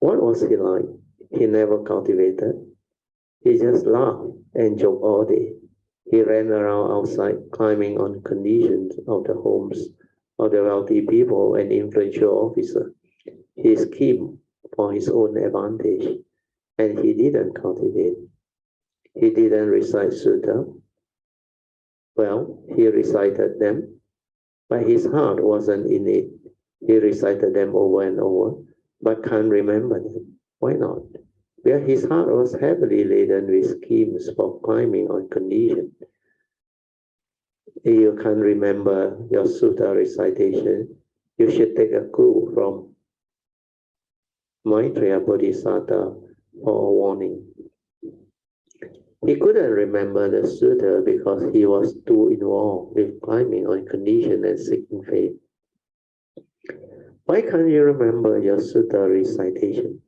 What was he like? He never cultivated. He just laughed and joked all day. He ran around outside, climbing on conditions of the homes of the wealthy people and influential officers. He schemed for his own advantage, and he didn't cultivate. He didn't recite sutta. Well, he recited them, but his heart wasn't in it. He recited them over and over, but can't remember them. Why not? Well, his heart was heavily laden with schemes for climbing on condition. If you can't remember your sutta recitation, you should take a clue from Maitreya Bodhisattva for a warning. He couldn't remember the sutta because he was too involved with climbing on condition and seeking fame. Why can't you remember your sutta recitation?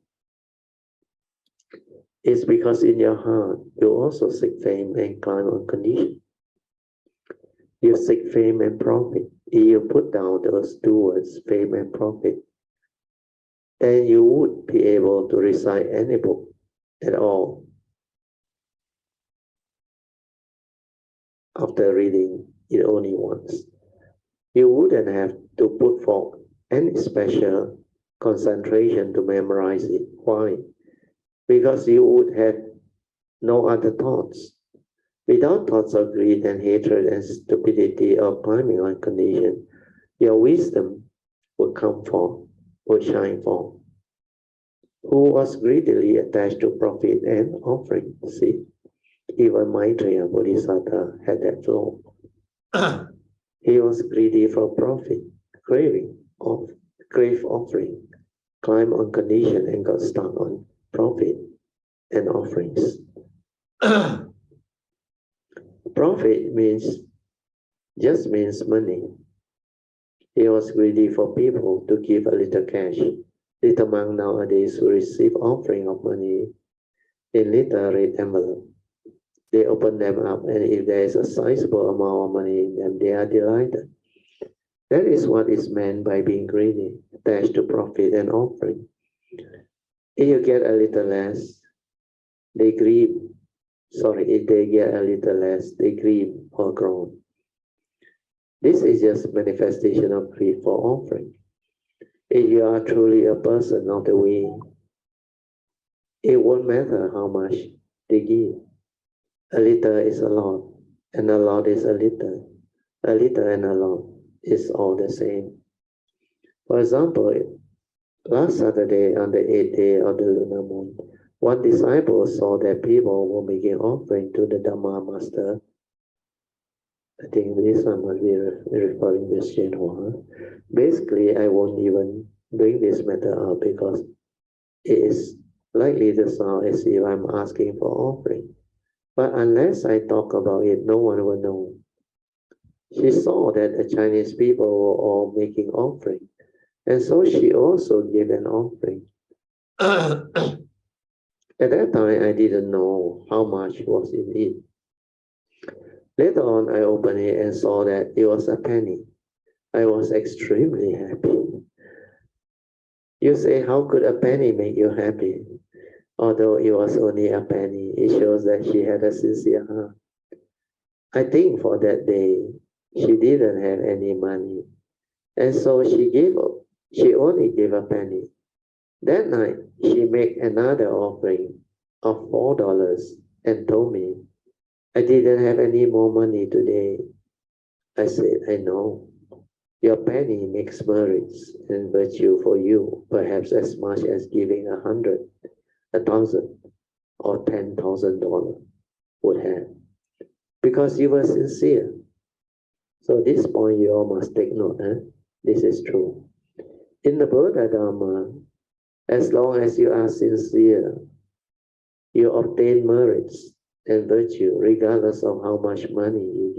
It's because in your heart, you also seek fame and climb on condition. You seek fame and profit. If you put down those two words, fame and profit, then you would be able to recite any book at all after reading it only once. You wouldn't have to put forth any special concentration to memorize it. Why? Because you would have no other thoughts. Without thoughts of greed and hatred and stupidity or climbing on condition, your wisdom would come forth, would shine forth. Who was greedily attached to profit and offering? See, even Maitreya Bodhisattva had that flow. He was greedy for profit, crave offering, climb on condition and got stuck on profit and offerings. Profit just means money. He was greedy for people to give a little cash. Little monk nowadays who receive offering of money in little red envelope. They open them up, and if there is a sizable amount of money in them, they are delighted. That is what is meant by being greedy, attached to profit and offering. If you get a little less, they grieve. If they get a little less, they grieve or groan. This is just manifestation of greed for offering. If you are truly a person of the way, it won't matter how much they give. A little is a lot, and a lot is a little. A little and a lot is all the same. For example, last Saturday on the 8th day of the lunar moon, one disciple saw that people were making offering to the Dhamma Master. I think this one must be referring to Hsuan Hua. Basically, I won't even bring this matter up because it is likely to sound as if I'm asking for offering. But unless I talk about it, no one will know. She saw that the Chinese people were all making offering, and so she also gave an offering. At that time, I didn't know how much was in it. Later on, I opened it and saw that it was a penny. I was extremely happy. You say, how could a penny make you happy? Although it was only a penny, it shows that she had a sincere heart. I think for that day, she didn't have any money. And so she only gave a penny. That night, she made another offering of $4 and told me, I didn't have any more money today. I said, I know. Your penny makes merits and virtue for you, perhaps as much as giving 100, 1,000, or $10,000 would have, because you were sincere. So this point you all must take note. This is true. In the Buddha Dharma, as long as you are sincere, you obtain merits and virtue regardless of how much money you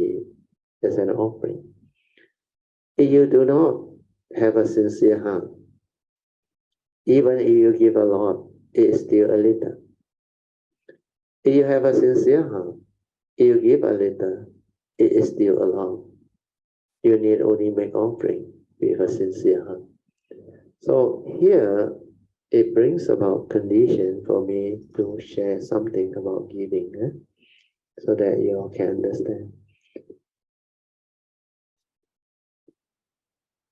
give as an offering. If you do not have a sincere heart, even if you give a lot, it is still a little. If you have a sincere heart, if you give a little, it is still a lot. You need only make offering with a sincere heart. So here, it brings about condition for me to share something about giving, so that you all can understand.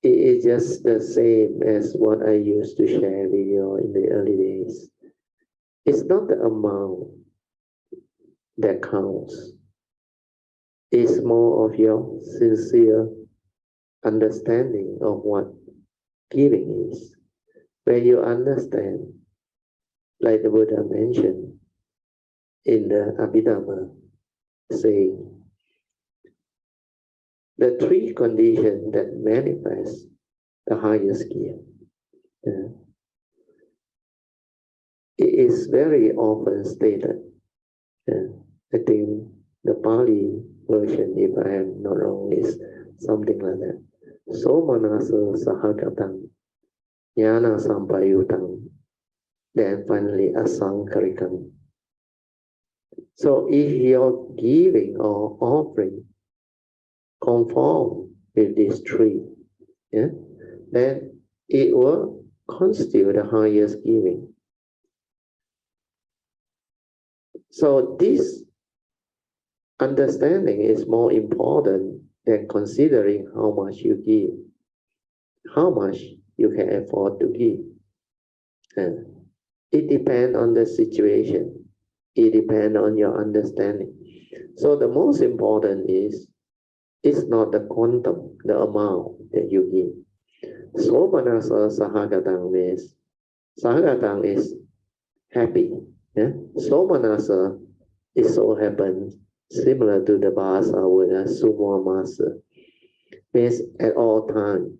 It is just the same as what I used to share with you in the early days. It's not the amount that counts. It's more of your sincere understanding of what giving is. When you understand, like the Buddha mentioned in the Abhidhamma saying, the three conditions that manifest the highest gift. It is very often stated. I think the Pali version, if I am not wrong, is something like that. Somanasa sahagatang, jnana sampayutang, then finally asankarikam. So if your giving or offering conform with these three, yeah, then it will constitute the highest giving. So this understanding is more important than considering how much you give, how much you can afford to give. It depends on the situation. It depends on your understanding. So the most important is, it's not the quantum, the amount that you give. Slopanasa sahagatang means, sahagatang is happy. Yeah? Slopanasa, it so happens similar to the Bahasa with a sumo master, means at all times,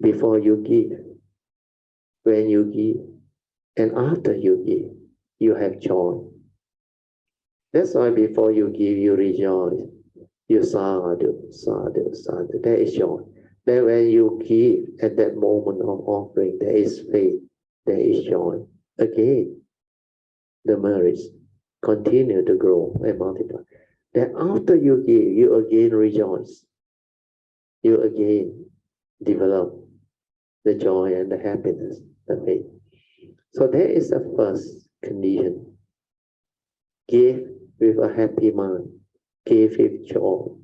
before you give, when you give, and after you give, you have joy. That's why before you give, you rejoice. You sadhu, sadhu, sadhu. There is joy. Then when you give at that moment of offering, there is faith, there is joy. Again, the merits continue to grow and multiply. Then after you give, you again rejoice. You again develop the joy and the happiness, the faith. So that is the first condition. Give with a happy mind. Give with joy.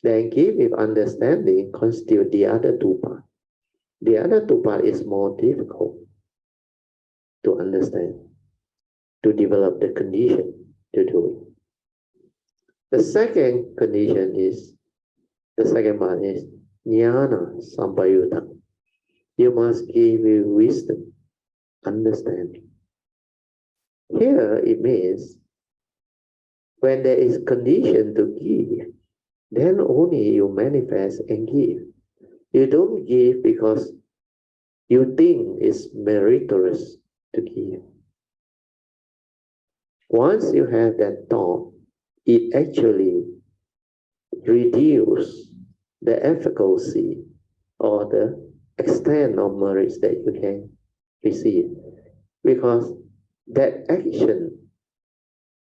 Then give with understanding constitute the other two parts. The other two parts is more difficult to understand, to develop the condition to do it. The second condition is, the second part is jnana sampayutta. You must give with wisdom, understanding. Here it means when there is condition to give, then only you manifest and give. You don't give because you think it's meritorious to give. Once you have that thought, it actually reduces the efficacy or the extent of merits that you can receive. Because that action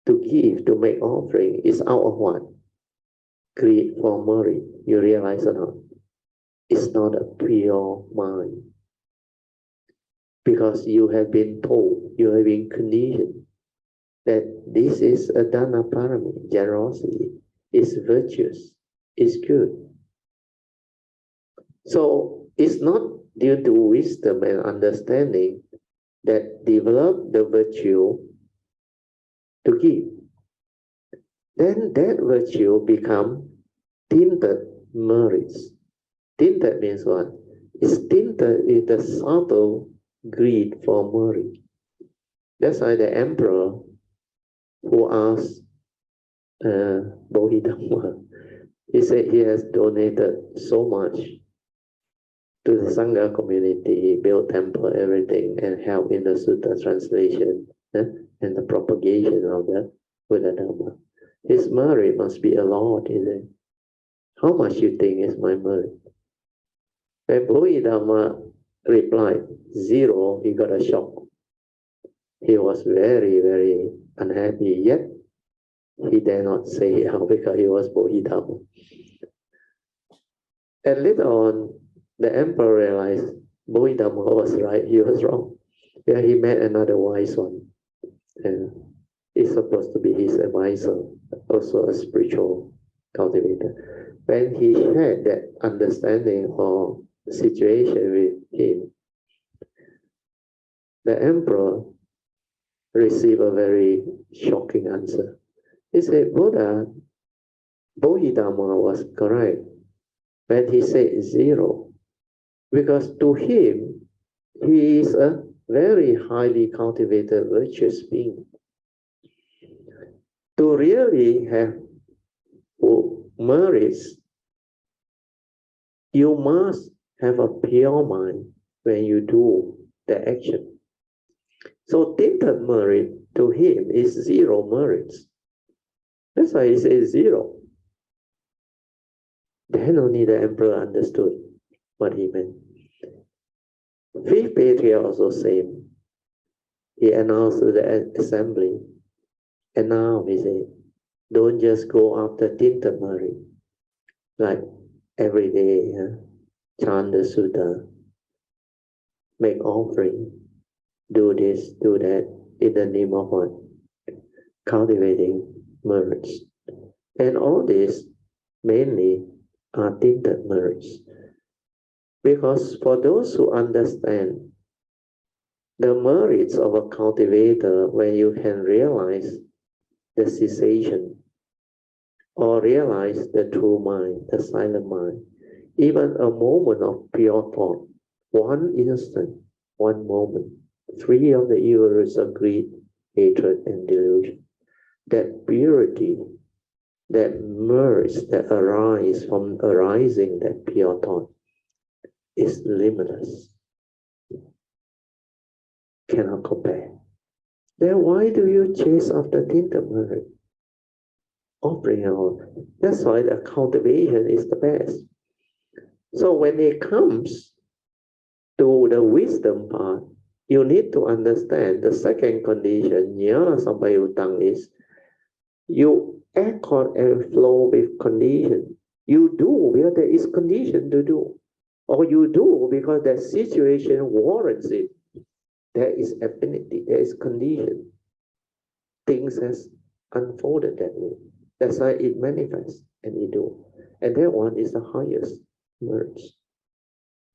to give, to make offering, is out of what? Greed for merit. You realize or not? It's not a pure mind. Because you have been told, you have been conditioned that this is a Dharma parami, generosity, is virtuous, is good. So it's not due to wisdom and understanding that develop the virtue to give. Then that virtue become tinted merits. Tinted means what? It's tinted with the subtle greed for merit. That's why the emperor who asked Bodhidharma, he said he has donated so much to the Sangha community, built temple, everything, and helped in the Sutta translation and the propagation of the Buddha Dhamma. His merit must be a lot, is it? How much you think is my merit? When Bodhidharma replied, 0, he got a shock. He was very, very unhappy, yet he dare not say it out because he was Bodhidharma. And later on, the emperor realized Bodhidharma was right, he was wrong. Yeah, he met another wise one. And he's supposed to be his advisor, also a spiritual cultivator. When he shared that understanding of the situation with him, the emperor received a very shocking answer. He said, Bodhidharma was correct when he said 0. Because to him, he is a very highly cultivated, virtuous being. To really have merits, you must have a pure mind when you do the action. So tinted merit to him is 0 merits. That's why he says 0. Then only the emperor understood what he meant. Fifth patriarch also same. He announced to the assembly, And now we say, don't just go after tinta merit, like every day, chant the sutta, make offering, do this, do that, in the name of what? Cultivating merits. And all this mainly are tinted merits. Because for those who understand the merits of a cultivator, when you can realize the cessation or realize the true mind, the silent mind, even a moment of pure thought, one instant, one moment, free of the evil roots of greed, hatred, and delusion. That purity, that merits that arise from arising that pure thought is limitless. Cannot compare. Then why do you chase after tinta merit? Offering out. That's why the cultivation is the best. So when it comes to the wisdom part, you need to understand the second condition, jnana sampai utang, is you accord and flow with condition. You do where there is condition to do. Or you do because the situation warrants it. There is affinity, there is condition. Things has unfolded that way. That's why it manifests and it do. And that one is the highest merge.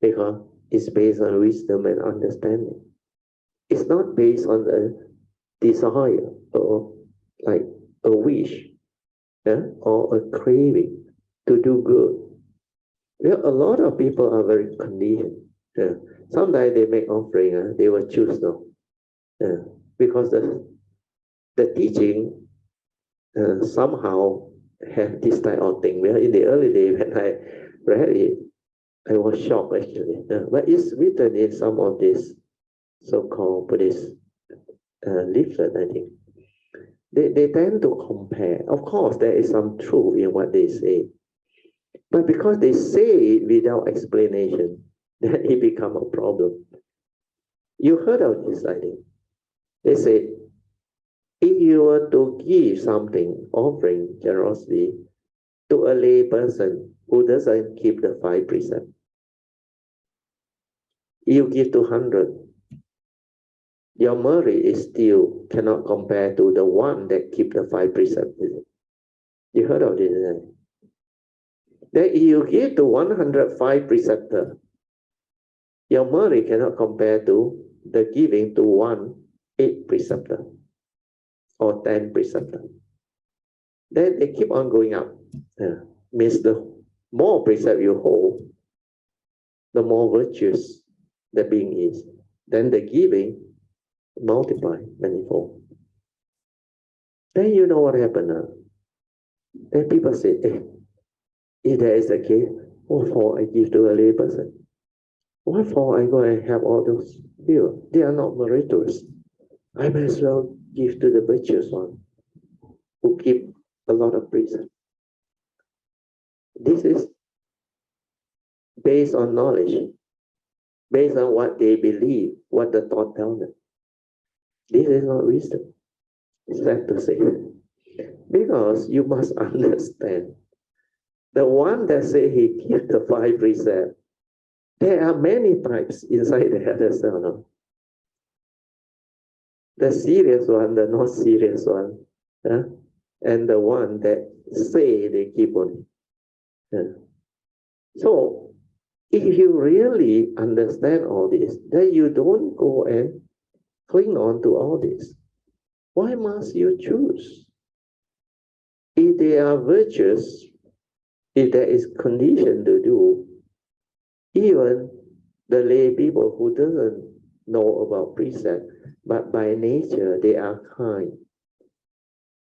Because it's based on wisdom and understanding. It's not based on a desire or like a wish, or a craving to do good. Well, a lot of people are very conditioned. Sometimes they make offering, they will choose no. Because the teaching somehow have this type of thing. Well, in the early days when I read it, I was shocked actually. But it's written in some of these so-called Buddhist leaflet, I think. They tend to compare. Of course, there is some truth in what they say. But because they say it without explanation, then it becomes a problem. You heard of this, I think. They say, if you were to give something, offering generosity, to a lay person who doesn't keep the 5 precepts, you give to 100, your merit is still cannot compare to the one that keep the 5 precepts. You heard of this, right? Then if you give to 105 preceptor, your merit cannot compare to the giving to 8 preceptor or 10 preceptor. Then they keep on going up. Means the more precept you hold, the more virtuous the being is. Then the giving multiply manifold. Then you know what happened now. Then people say, if there is a case, what for I give to a lay person? What for I go and help all those people? They are not meritorious. I may as well give to the virtuous one who keep a lot of precepts. This is based on knowledge, based on what they believe, what the thought tells them. This is not wisdom. It's sad to say. Because you must understand, the one that say he keeps the 5 precepts, there are many types inside the other cell. The serious one, the not serious one, and the one that say they keep on. So, if you really understand all this, then you don't go and cling on to all this. Why must you choose? If they are virtuous, if there is condition to do, even the lay people who doesn't know about precept, but by nature they are kind,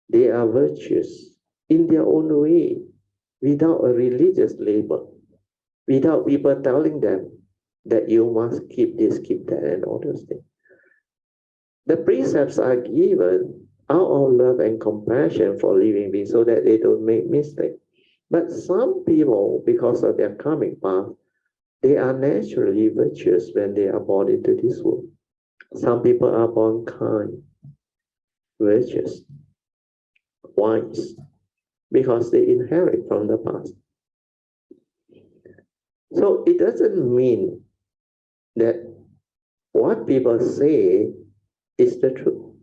they are virtuous in their own way, without a religious label, without people telling them that you must keep this, keep that, and all those things. The precepts are given out of love and compassion for living beings so that they don't make mistakes. But some people, because of their karmic path, they are naturally virtuous when they are born into this world. Some people are born kind, virtuous. wise because they inherit from the past. So it doesn't mean that what people say is the truth,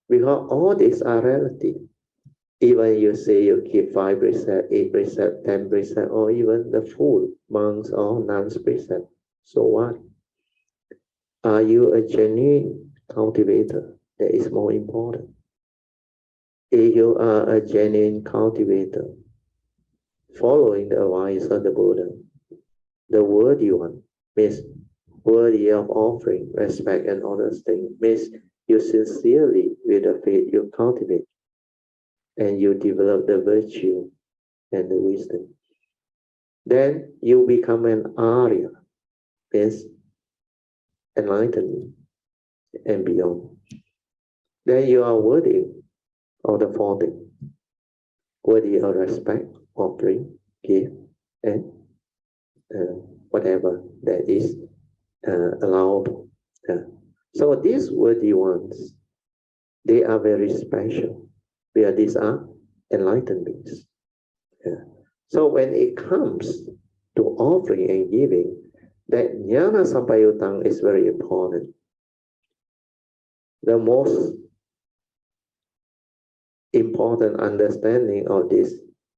because all these are relative. Even you say you keep 5 precepts, 8 precepts, 10 precepts, or even the full monks or nuns precept. So what? Are you a genuine cultivator? That is more important. If you are a genuine cultivator, following the advice of the Buddha, the worthy one means worthy of offering, respect, and honesty, means you sincerely, with the faith you cultivate, and you develop the virtue and the wisdom. Then you become an Arya, means enlightenment and beyond. Then you are worthy of the 40, worthy of respect, offering, gift, and whatever that is allowable. So these worthy ones, they are very special, because these are enlightened beings. So when it comes to offering and giving, that jnana sampayutang is very important. The most important understanding of this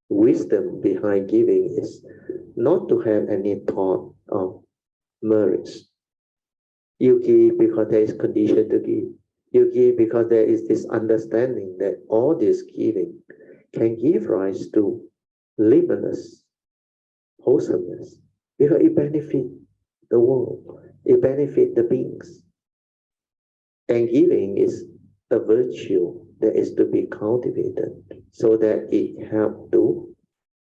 wisdom behind giving is not to have any thought of merits. You give because there is condition to give. You give because there is this understanding that all this giving can give rise to limitless wholesomeness, because it benefits the world, it benefits the beings. And giving is a virtue that is to be cultivated so that it helps to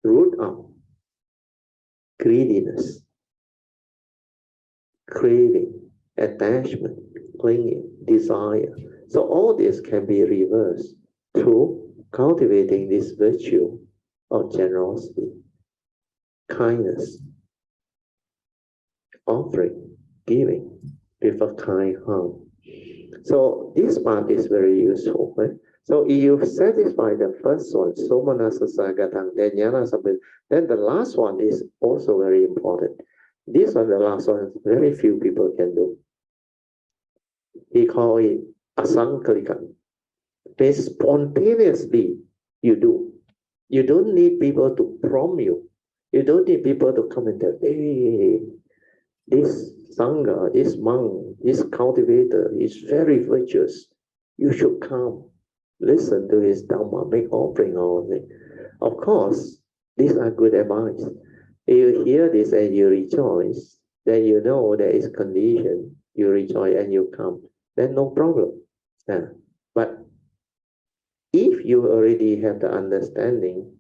root out greediness, craving, attachment, clinging, desire. So all this can be reversed through cultivating this virtue of generosity, kindness, offering, giving with a kind heart. So this part is very useful. Right? So if you satisfy the first one, somanasa sagatang, then jnana sampayutang, then the last one is also very important. This one, the last one, very few people can do. He call it asankalikam. They spontaneously you do. You don't need people to prompt you. You don't need people to come and tell, hey, this sangha, this monk, this cultivator is very virtuous. You should come, listen to his Dhamma, make offering all of it. Of course, these are good advice. If you hear this and you rejoice, then you know there is condition. You rejoice and you come, then no problem. But if you already have the understanding,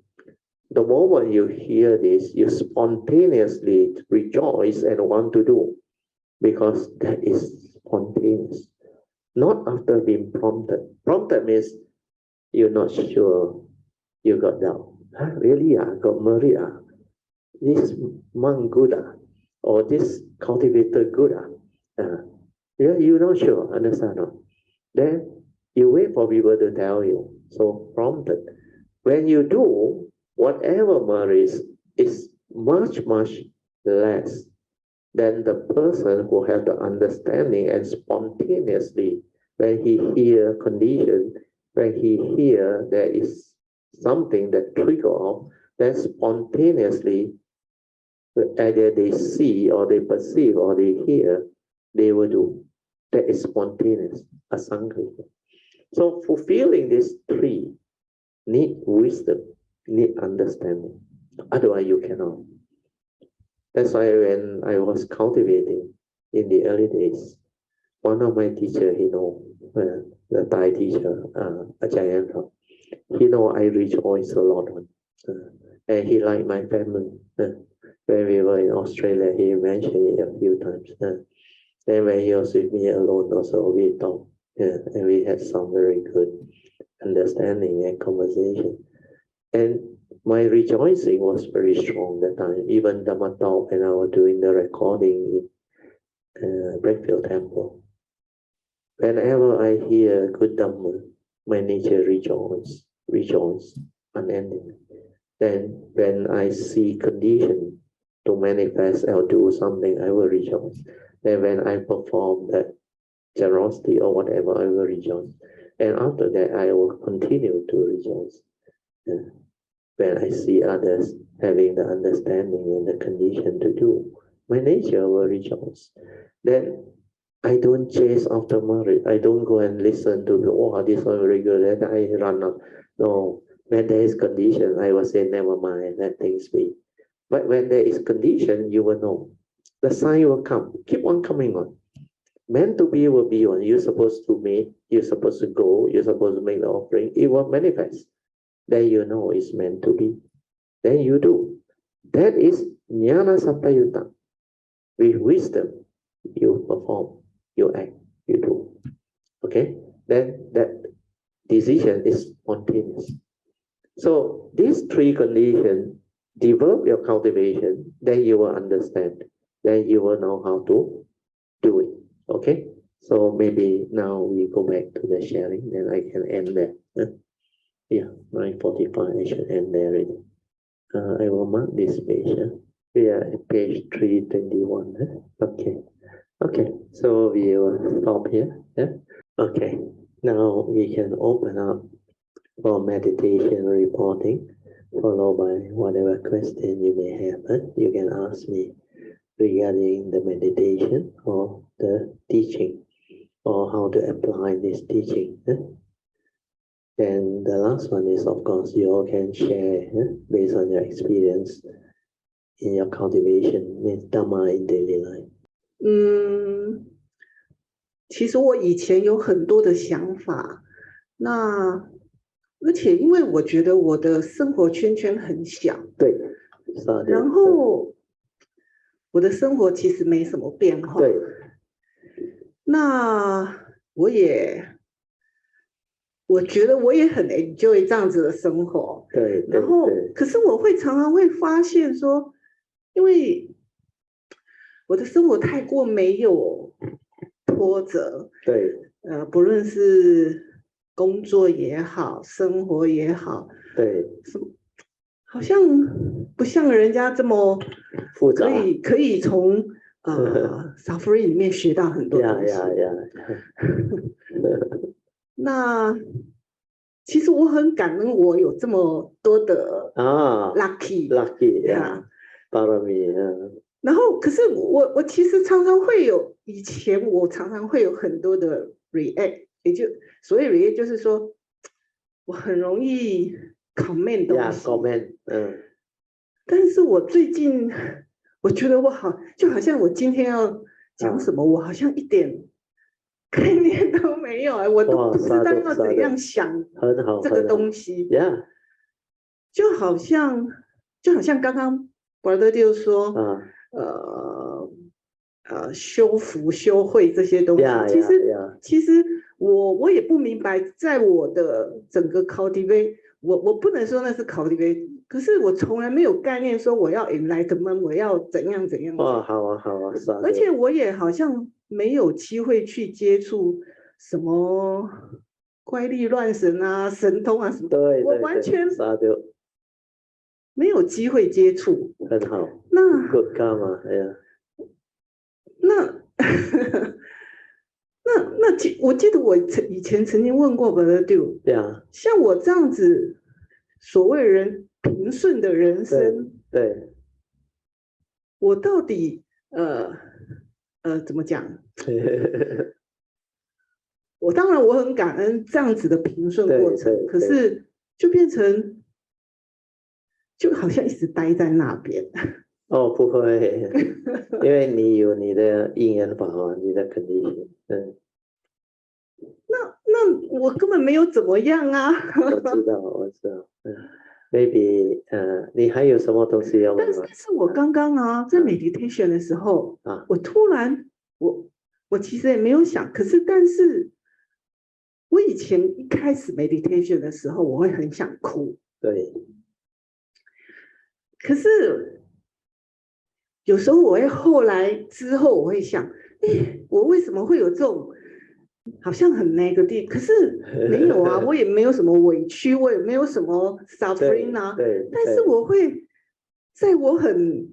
the moment you hear this, you spontaneously rejoice and want to do, because that is spontaneous, not after being prompted. Prompted means you're not sure, you got doubt. Really? Got married? This monk good? Or this cultivator good? You're not sure, understand? No? Then you wait for people to tell you. So prompted. When you do, whatever merit is much, much less than the person who have the understanding and spontaneously, when he hear condition, when he hear there is something that trigger off, then spontaneously, either they see or they perceive or they hear, they will do. That is spontaneous, asankalika. So fulfilling these three need wisdom, need understanding. Otherwise you cannot. That's why when I was cultivating in the early days, one of my teachers, the Thai teacher, Ajahn, I rejoiced a lot on. And he liked my family. When we were in Australia, he mentioned it a few times. And when he was with me alone also, we talked. And we had some very good understanding and conversation. And my rejoicing was very strong that time. Even Dhamma talk, and I was doing the recording in Brickfield Temple. Whenever I hear good Dhamma, my nature rejoices. rejoice unendingly. Then when I see condition to manifest or do something, I will rejoice. Then when I perform that generosity or whatever, I will rejoice. And after that, I will continue to rejoice. When I see others having the understanding and the condition to do, my nature will rejoice. Then I don't chase after merit. I don't go and listen to the, oh, this one very good, then I run up. No, when there is condition, I will say, never mind, let things be. But when there is condition, you will know. The sign will come, keep on coming on. Meant to be will be on. You're supposed to meet, you're supposed to go, you're supposed to make the offering, it will manifest. Then you know it's meant to be. Then you do. That is Jnana Sattayutta. With wisdom, you perform, you act, you do. Okay? Then that decision is spontaneous. So these three conditions, develop your cultivation, then you will understand. Then you will know how to do it. Okay? So maybe now we go back to the sharing, then I can end there. Yeah, 9:45, I should end there already. I will mark this page. We are at page 321. Okay. Okay, so we will stop here. Yeah? Okay, now we can open up for meditation reporting, followed by whatever question you may have. You can ask me regarding the meditation or the teaching, or how to apply this teaching. Then the last one is, of course, you all can share based on your experience in your cultivation with Dharma in daily life. 其实我以前有很多的想法，那而且因为我觉得我的生活圈圈很小，对，然后我的生活其实没什么变化，对，那我觉得我也很 enjoy 这样子的生活，对，然后可是我常常会发现说，因为我的生活太过没有波折，对，不论是工作也好，生活也好，对，好像不像人家这么复杂，可以从suffering 里面学到很多东西。那其实我很感恩我有这么多的lucky 呀，巴拉米然后可是我其实常常会有，以前我常常会有很多的 react， 所谓 react 就是说我很容易 comment 东西， comment， 但是我最近我觉得就好像我今天要讲什么，我好像一点概念都没有，我都不知道要怎样想这个东西，就好像刚刚 Brother 就说修福修慧这些东西，其实我也不明白，在我的整个 cultivate， 我不能说那是 cultivate， 可是我从来没有概念说我要 enlightenment， 我要怎样。哇，好啊，而且我也好像没有机会去接触什么怪力乱神啊、神通啊什么，对，我完全没有机会接触。很好，那 good karma， 我记得我以前曾经问过 Brother Dew， 像我这样子所谓平顺的人生，对，我到底怎么讲？我当然我很感恩这样子的平顺过程，可是就变成就好像一直待在那边。哦，不会，因为你有你的因缘法嘛，你的 condition。那我根本没有怎么样啊。我知道。Maybe 你还有什么东西要问吗？但是我刚刚在 meditation 的时候我突然我其实也没有想，但是我以前一开始 meditation 的时候，我会很想哭。对。可是有时候我会之后我会想，我为什么会有这种好像很 negative， 可是没有啊，我也没有什么委屈，我也没有什么 suffering 啊，但是我会在我很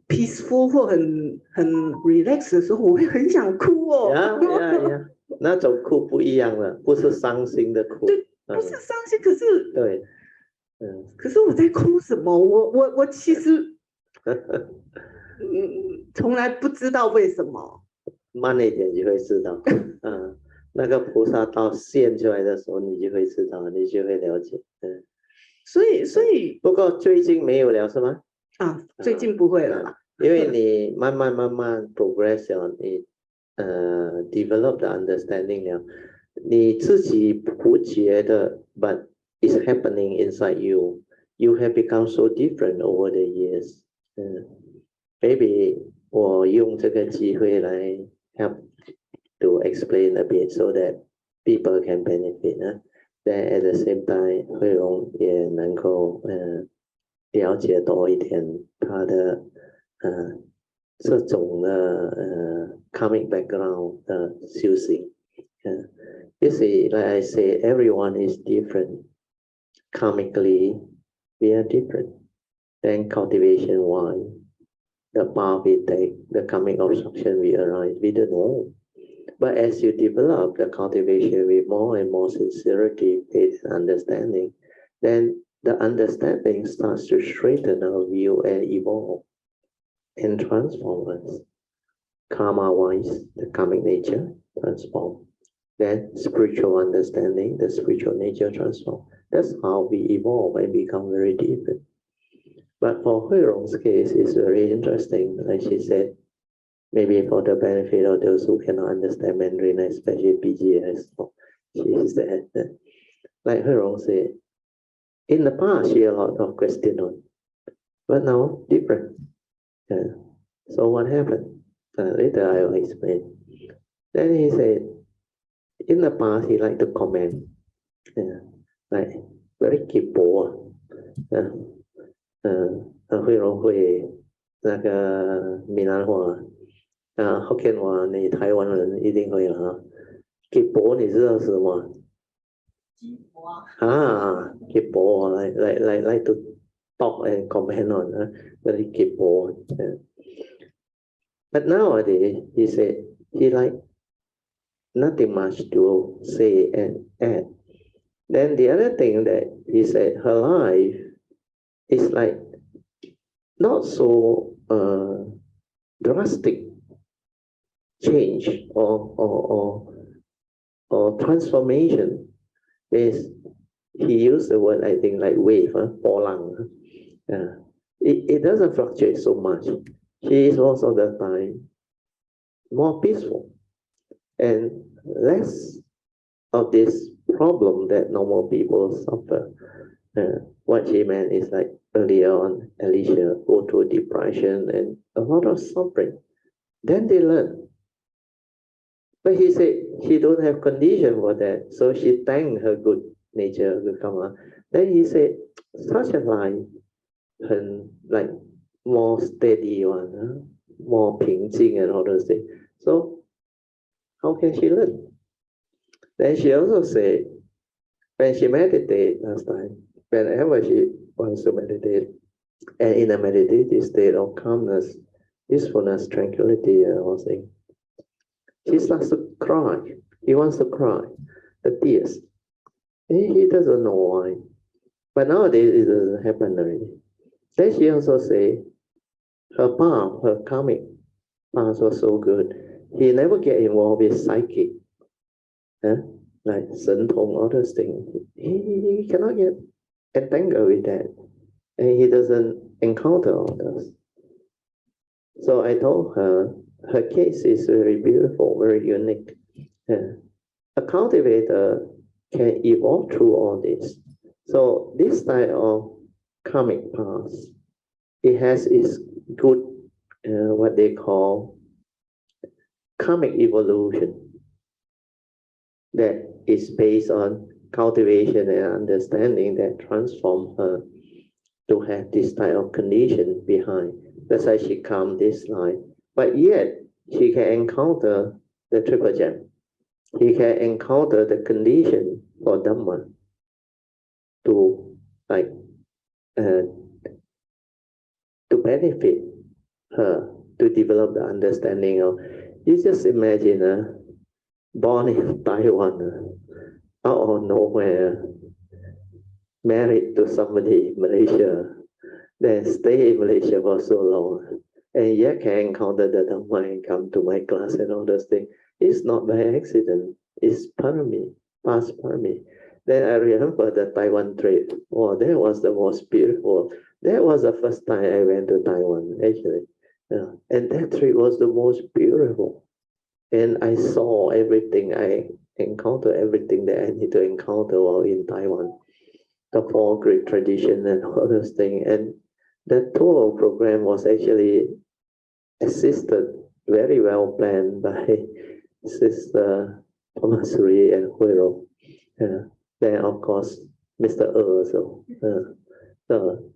peaceful 或很 relax 的时候，我会很想哭哦。那种哭不一样了，不是伤心的哭。对，不是伤心，可是对，可是我在哭什么？我其实从来不知道为什么。慢一点就会知道，那个菩萨道现出来的时候，你就会知道，你就会了解，所以不过最近没有了是吗？最近不会了啦，因为你慢慢 progress 了，你develop the understanding 了，你自己不觉得 ，but it's happening inside you. You have become so different over the years. Maybe 我用这个机会来 help to explain a bit so that people can benefit. Then at the same time, 慧荣也能够了解多一点他的这种的karmic background 的修行。You see, like I say, everyone is different. Karmically, we are different. Then cultivation-wise, the path we take, the karmic obstruction we arise, we don't know. But as you develop the cultivation with more and more sincerity, faith, and understanding, then the understanding starts to straighten our view and evolve and transform us. Karma-wise, the karmic nature transform. Then spiritual understanding, the spiritual nature transform. That's how we evolve and become very different. But for Hui Rong's case, it's very interesting. Like she said, maybe for the benefit of those who cannot understand Mandarin, especially PGS, she said that, like Hui Rong said, in the past she had a lot of questions, but now different. So what happened? Later I will explain. Then he said, in the past he liked to comment, like very kaypoh. 慧荣会那个闽南话福建话你台湾人一定会了哈。kaypoh 你知道是什么？鸡婆啊。kaypoh like to talk and comment on very kaypoh. But nowadays he said he like nothing much to say and add. Then the other thing that he said, her life is like not so drastic change or transformation. He used the word, I think, like wave, polang. It doesn't fluctuate so much. She is most of the time more peaceful and less of this problem that normal people suffer. What she meant is like earlier on, Alicia go through depression and a lot of suffering. Then they learn. But he said she don't have condition for that, so she thanked her good nature, good karma. Then he said such a life, like more steady one, more 平静 and all those things. So how can she learn? Then she also said when she meditated last time, whenever she wants to meditate, and in a meditative state of calmness, peacefulness, tranquility, and all things, she starts to cry. He wants to cry, the tears. And he doesn't know why. But nowadays it doesn't happen already. Then she also say her path, her karmic path was so good. He never get involved with psychic, like 神通, all those things. He cannot get entangled with that. And he doesn't encounter all those. So I told her, her case is very beautiful, very unique. A cultivator can evolve through all this. So this type of karmic path, it has its good, what they call karmic evolution, that is based on cultivation and understanding that transform her to have this type of condition behind. That's why she come this life. But yet she can encounter the triple gem. He can encounter the condition for Dhamma to to benefit her, to develop the understanding of. You just imagine born in Taiwan, out of nowhere, married to somebody in Malaysia, then stay in Malaysia for so long, and yet can encounter the Dhamma and come to my class and all those things. It's not by accident. It's parami, past parami. Then I remember the Taiwan trip. Oh, that was the most beautiful. That was the first time I went to Taiwan, actually. Yeah. And that trip was the most beautiful. And I saw everything. I encountered everything that I need to encounter while in Taiwan. The four great traditions and all those things. And the tour program was actually assisted, very well planned by Sister Thomasuri and Huiro. Then of course Mr. Also.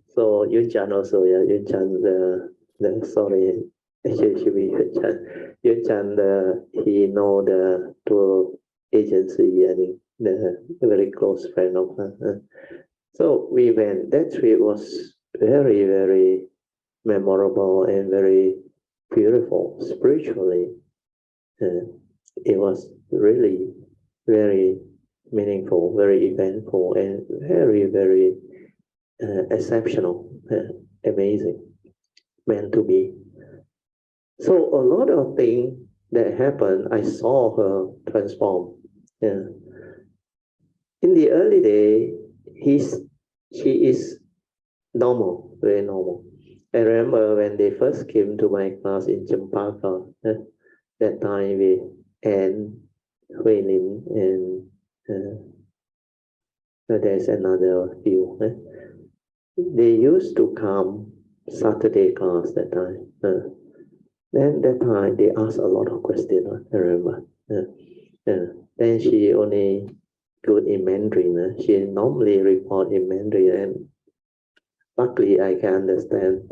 So Yun Chan also, yeah, Yun Chan the sorry, actually should be Yun Chan. Yun Chan he know the tour agency, I think the very close friend of her. So we went. That trip was very, very memorable and very beautiful spiritually. It was really very meaningful, very eventful, and very, very exceptional, amazing, meant to be. So a lot of things that happened, I saw her transform. Yeah. In the early day, she is normal, very normal. I remember when they first came to my class in Champaka, that time with Anne, Hui Lin, and there's another few. They used to come Saturday class that time. Then that time they asked a lot of questions, I remember. Then she only good in Mandarin. She normally report in Mandarin, and luckily I can understand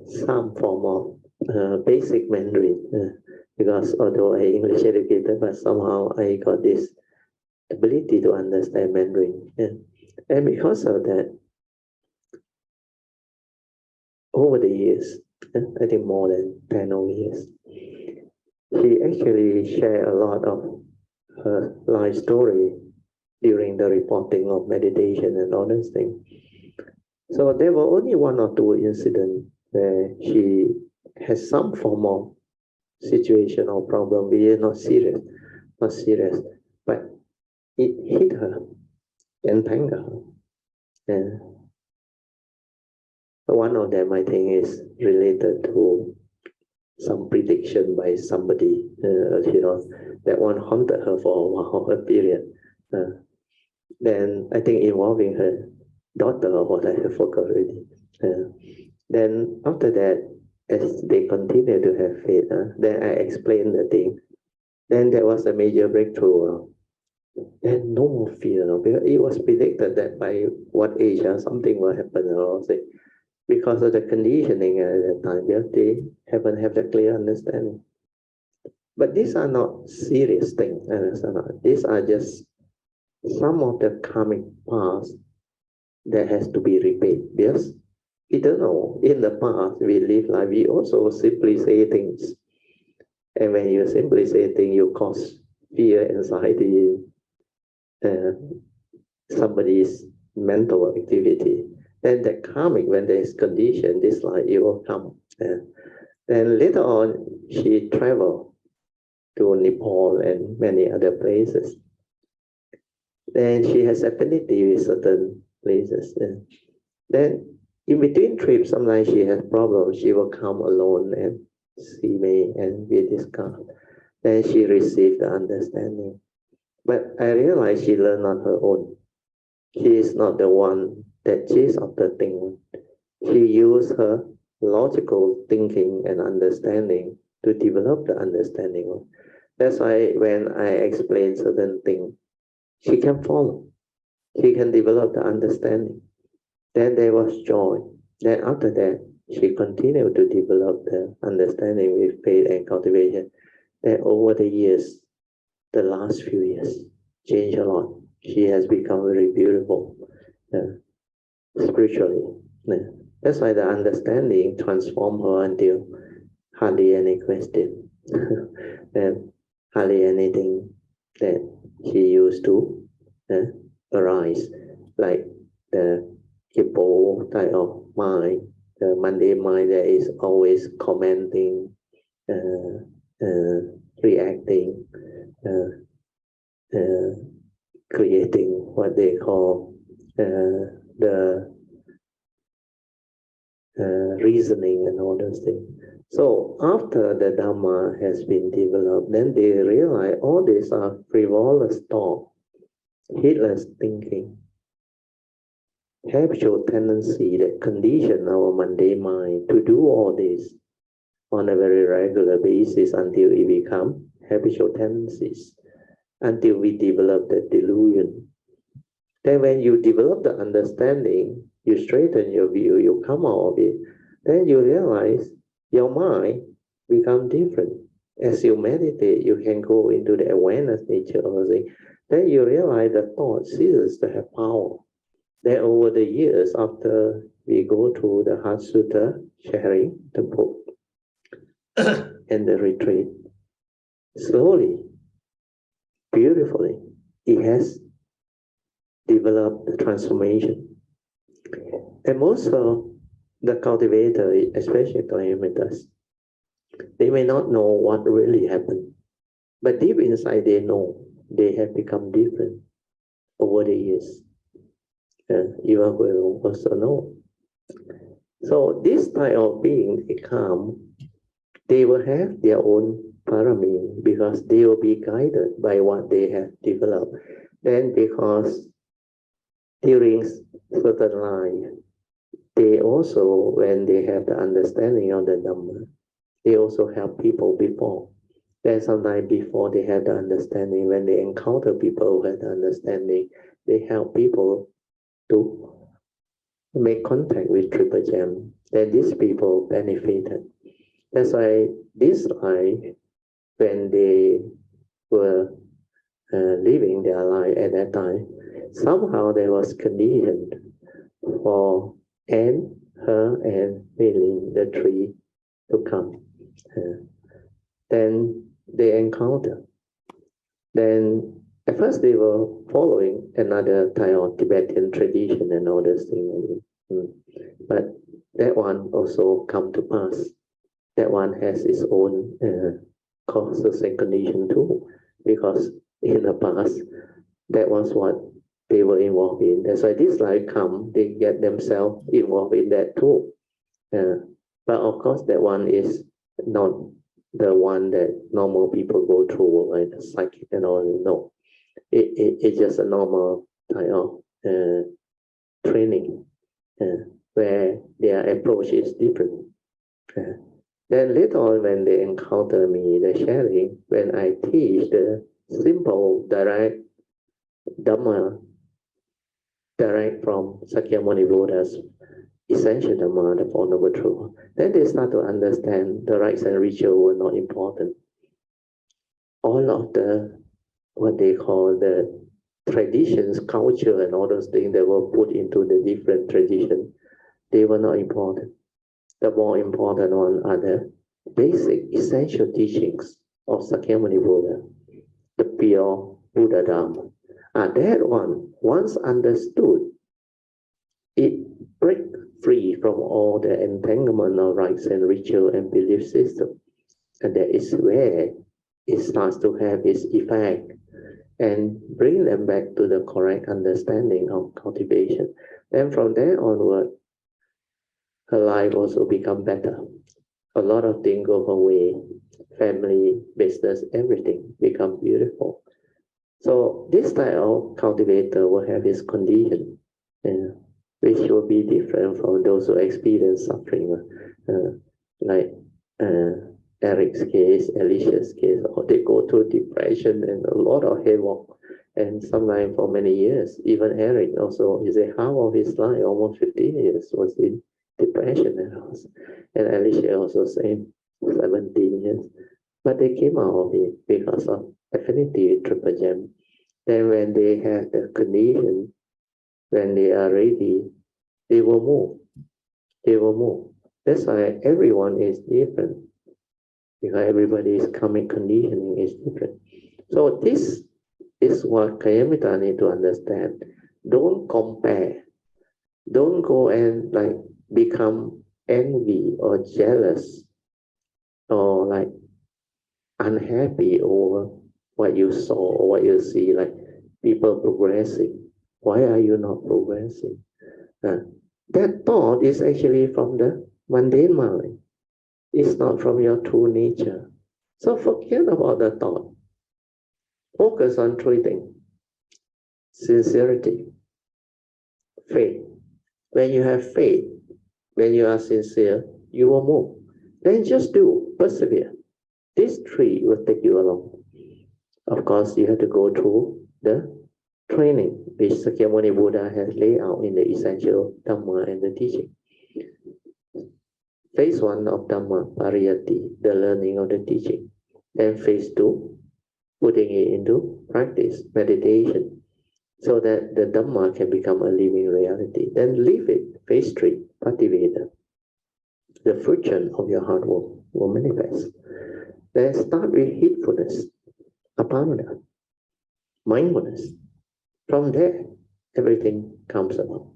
some form of basic Mandarin, because although I English educated, but somehow I got this ability to understand Mandarin. And because of that, over the years, I think more than 10 years, she actually shared a lot of her life story during the reporting of meditation and all those things. So there were only one or two incidents where she has some form of situation or problem. It is not serious, but it hit her and tangled her. And one of them, I think, is related to some prediction by somebody, that one haunted her for a while, a period. Then I think involving her daughter or what, I forgot already. Then after that, as they continue to have faith, then I explained the thing. Then there was a major breakthrough. Then no more fear, because it was predicted that by what age something will happen. Because of the conditioning at that time, they haven't have the clear understanding. But these are not serious things. These are just some of the karmic past that has to be repaid. Yes, we don't know. In the past, we live life. We also simply say things, and when you simply say things, you cause fear, anxiety, somebody's mental activity. Then the karmic, when there is condition, this life, it will come. Then later on, she traveled to Nepal and many other places. Then she has affinity with certain places. Then in between trips, sometimes she has problems. She will come alone and see me and we discuss. Then she received the understanding. But I realized she learned on her own. She is not the one that chase after things. She used her logical thinking and understanding to develop the understanding. That's why when I explain certain things, she can follow. She can develop the understanding. Then there was joy. Then after that, she continued to develop the understanding with faith and cultivation. that over the years, the last few years, changed a lot. She has become very beautiful spiritually. That's why the understanding transformed her until hardly any question, and hardly anything that she used to arise, like the hippo type of mind, the mundane mind that is always commenting, reacting, creating what they call the reasoning and all those things. So after the Dhamma has been developed, then they realize all these are frivolous thought, heedless thinking, habitual tendency that condition our mundane mind to do all this on a very regular basis until it become habitual tendencies, until we develop the delusion. Then when you develop the understanding, you straighten your view, you come out of it, then you realize your mind become different. As you meditate, you can go into the awareness nature of the thing. Then you realize the thought ceases to have power. Then over the years, after we go through the Heart Sutra sharing, the book, and the retreat, slowly, beautifully, it has developed the transformation. And most of the cultivators, especially Kalyamittas, they may not know what really happened, but deep inside they know they have become different over the years. Even will also know. So this type of being, they come, they will have their own parami because they will be guided by what they have developed. Then because during certain life, they also, when they have the understanding of the Dhamma, they also help people before. Then sometimes before they have the understanding, when they encounter people who have the understanding, they help people to make contact with Triple Gem. Then these people benefited. That's why this life, when they were living their life at that time, somehow there was conditioned for Anne, her, and Mei-Ling, the three, to come. Then they encountered. Then at first they were following another type of Tibetan tradition and all those things. But that one also come to pass. That one has its own causes and condition too, because in the past, that was what they were involved in. That's why this life come, they get themselves involved in that too. But of course, that one is not the one that normal people go through, like the psychic and all. No, it's just a normal type of training where their approach is different. Then later on, when they encounter me, the sharing, when I teach the simple, direct Dhamma, direct from Sakyamuni Buddha's essential Dhamma, the Four Noble Truths, then they start to understand the rites and ritual were not important. All of the, what they call the traditions, culture, and all those things that were put into the different traditions, they were not important. The more important one are the basic, essential teachings of Sakyamuni Buddha, the pure Buddha Dharma. That one, once understood, it breaks free from all the entanglement of rites and ritual and belief system. And that is where it starts to have its effect and bring them back to the correct understanding of cultivation. Then from there onward, her life also become better. A lot of things go away, family, business, everything become beautiful. So this type of cultivator will have this condition, which will be different from those who experience suffering, like Eric's case, Alicia's case, or they go through depression and a lot of havoc. And sometimes for many years, even Eric also is a half of his life, almost 15 years, was in depression and Alicia also same, 17 years. But they came out of it because of affinity with triple gem. Then when they have the condition, when they are ready, they will move. They will move. That's why everyone is different. Because everybody's karmic conditioning is different. So this is what Kayamita need to understand. Don't compare. Don't go and like become envy or jealous or like unhappy over what you saw or what you see, like people progressing. Why are you not progressing? That thought is actually from the mundane mind. It's not from your true nature. So forget about the thought. Focus on three things. Sincerity, faith. When you have faith, when you are sincere, you will move. Then just do, persevere. These three will take you along. Of course, you have to go through the training which Sakyamuni Buddha has laid out in the essential Dhamma and the teaching. Phase 1 of Dhamma, Pariyati, the learning of the teaching. Then phase 2, putting it into practice, meditation, so that the Dhamma can become a living reality. Then leave it. Phase 3, Pativeda. The fruition of your hard work will manifest. Then start with heedfulness, apamana, mindfulness. From there, everything comes about.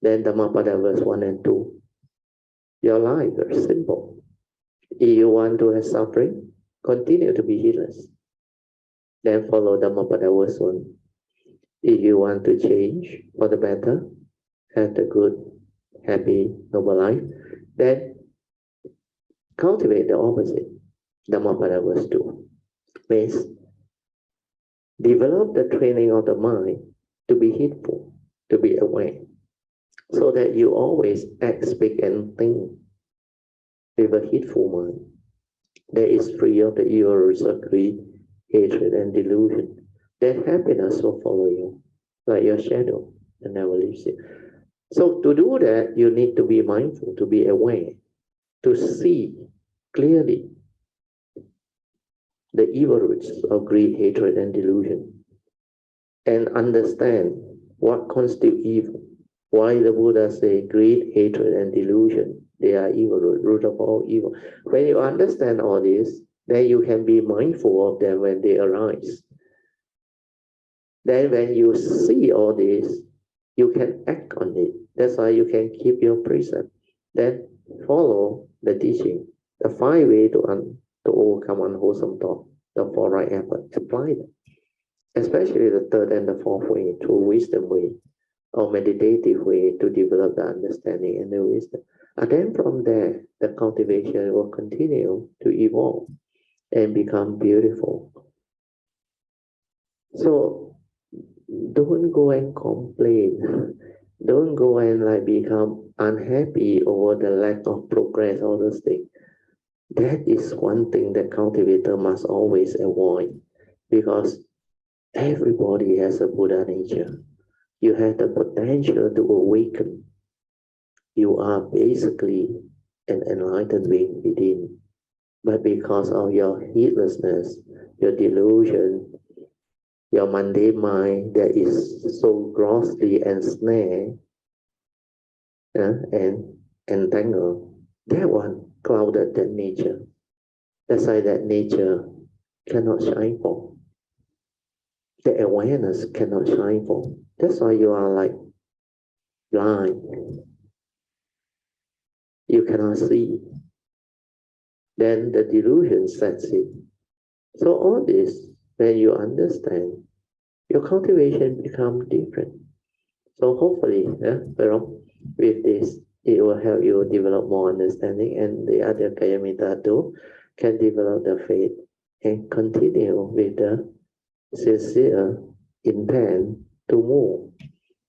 Then Dhammapada verse 1 and 2. Your life is simple. If you want to have suffering, continue to be heedless. Then follow Dhammapada verse 1. If you want to change for the better, have the good, happy, noble life, then cultivate the opposite. Dhammapada verse 2. Means develop the training of the mind to be heedful, to be aware, so that you always act, speak, and think with a heedful mind that is free of the evil roots of greed, hatred, and delusion. Then happiness will follow you like your shadow and never leaves you. So to do that, you need to be mindful, to be aware, to see clearly the evil roots of greed, hatred, and delusion, and understand what constitutes evil. Why the Buddha say greed, hatred, and delusion, they are evil, root of all evil. When you understand all this, then you can be mindful of them when they arise. Then when you see all this, you can act on it. That's why you can keep your precept. Then follow the teaching, the 5 ways to overcome unwholesome thought, the 4 right efforts. Apply them. Especially the 3rd and the 4th way, through wisdom way, or meditative way to develop the understanding and the wisdom. And then from there, the cultivation will continue to evolve and become beautiful. So don't go and complain. Don't go and like become unhappy over the lack of progress, all those things. That is one thing that cultivator must always avoid, because everybody has a Buddha nature. You have the potential to awaken. You are basically an enlightened being within. But because of your heedlessness, your delusion, your mundane mind that is so grossly ensnared and entangled, that one clouded that nature. That's why that nature cannot shine forth. The awareness cannot shine forth. That's why you are like blind. You cannot see. Then the delusion sets in. So all this, when you understand, your cultivation becomes different. So hopefully, with this, it will help you develop more understanding, and the other Kayamita too can develop the faith and continue with the sincere intent to move.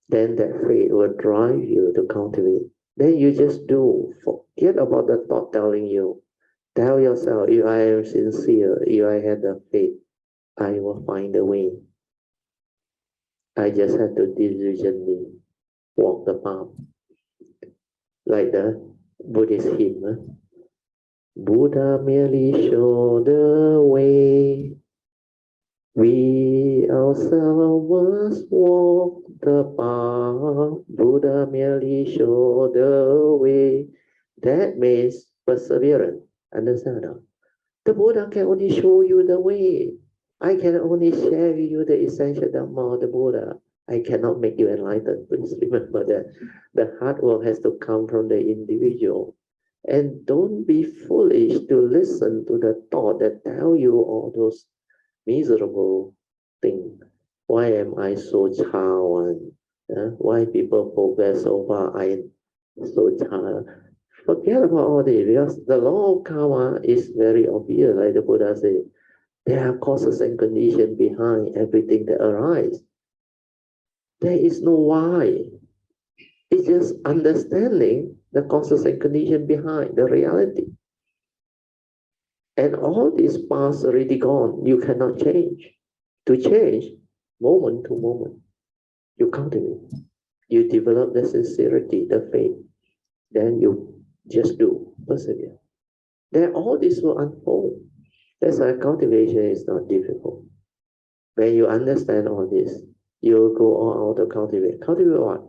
Then that faith will drive you to cultivate. Then you just do. Forget about the thought telling you. Tell yourself, if I am sincere, if I have the faith, I will find a way. I just have to diligently walk the path. Like the Buddhist hymn, Buddha merely showed the way. We ourselves walk the path. Buddha merely showed the way. That means perseverance. Understand that? The Buddha can only show you the way. I can only share with you the essential Dhamma of the Buddha. I cannot make you enlightened. Please remember that the hard work has to come from the individual. And don't be foolish to listen to the thought that tell you all those miserable things. Why am I so child? Why people progress so far? I am so child. Forget about all this, because the law of karma is very obvious, like the Buddha said. There are causes and conditions behind everything that arises. There is no why. It's just understanding the causes and conditions behind the reality. And all this past already gone. You cannot change. To change, moment to moment, you cultivate. You develop the sincerity, the faith. Then you just do, persevere. Then all this will unfold. That's why cultivation is not difficult. When you understand all this, you'll go all out to cultivate. Cultivate what?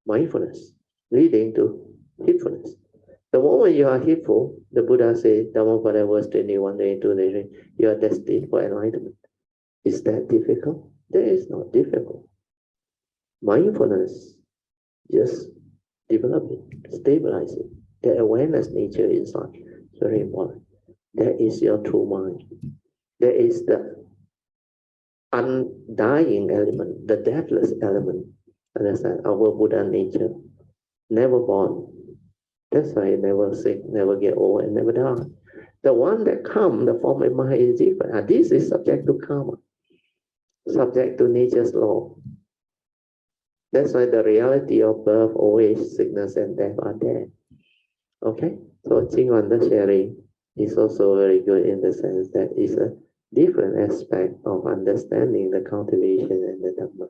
Mindfulness, leading to heedfulness. The moment you are heedful, the Buddha said, Dhammapada verse 21, 22, 23, you are destined for enlightenment. Is that difficult? That is not difficult. Mindfulness, just develop it, stabilize it. The awareness nature inside is very important. That is your true mind. That is the undying element, the deathless element. Understand? Our Buddha nature, never born. That's why it never sick, never get old, and never die. The one that comes, the form of mind is different. This is subject to karma, subject to nature's law. That's why the reality of birth, old age, sickness, and death are there. Okay? So Master Sharing is also very good in the sense that it's a different aspect of understanding the cultivation and the Dhamma.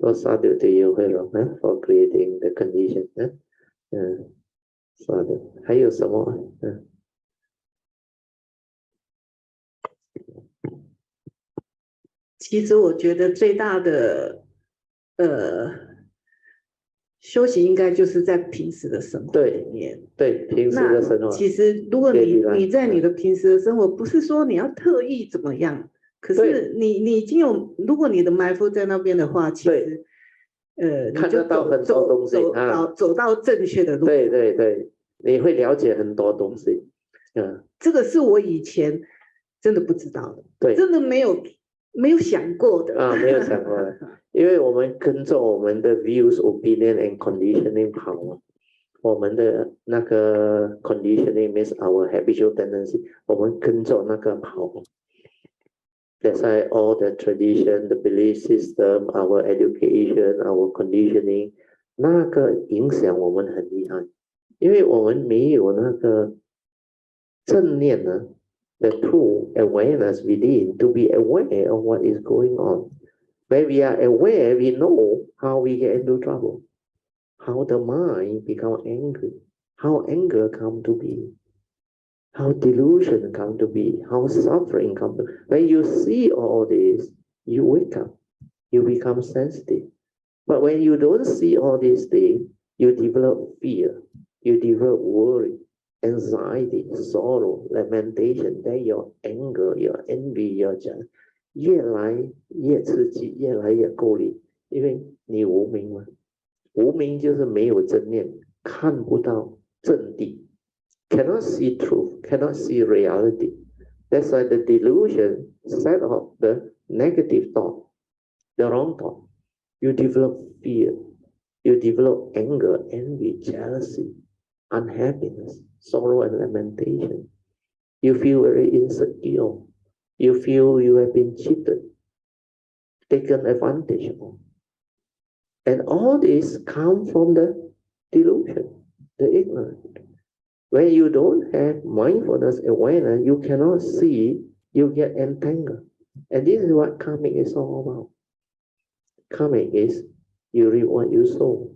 So sadhu to you, Hero, for creating the condition. Sadhu. 还有什么？其实我觉得最大的修行应该就是在平时的生活里面。对，平时的生活。其实如果你在你的平时的生活，不是说你要特意怎么样，可是你已经有，如果你的埋伏在那边的话，其实看得到很多东西，走到正确的路。对对对，你会了解很多东西。这个是我以前真的不知道的，对，真的没有想过的没有想过的，因为我们跟着我们的 views, opinion and conditioning 跑嘛，我们的那个 conditioning means our habitual tendency， 我们跟着那个跑。That's why all the tradition, the belief system, our education, our conditioning， 那个影响我们很厉害，因为我们没有那个正念呢。The true awareness within to be aware of what is going on. When we are aware, we know how we get into trouble, how the mind becomes angry, how anger comes to be, how delusion comes to be, how suffering comes to be. When you see all this, you wake up, you become sensitive. But when you don't see all these things, you develop fear, you develop worry, anxiety, sorrow, lamentation, then your anger, your envy, your jealousy 越来越刺激，越来越够力，因为你无明嘛，无明就是没有正念，看不到正谛 ，cannot see truth, cannot see reality. That's why the delusion set off the negative thought, the wrong thought. You develop fear, you develop anger, envy, jealousy, unhappiness, sorrow and lamentation. You feel very insecure. You feel you have been cheated, taken advantage of. And all this comes from the delusion, the ignorance. When you don't have mindfulness, awareness, you cannot see, you get entangled. And this is what karmic is all about. Karmic is you reap what you sow.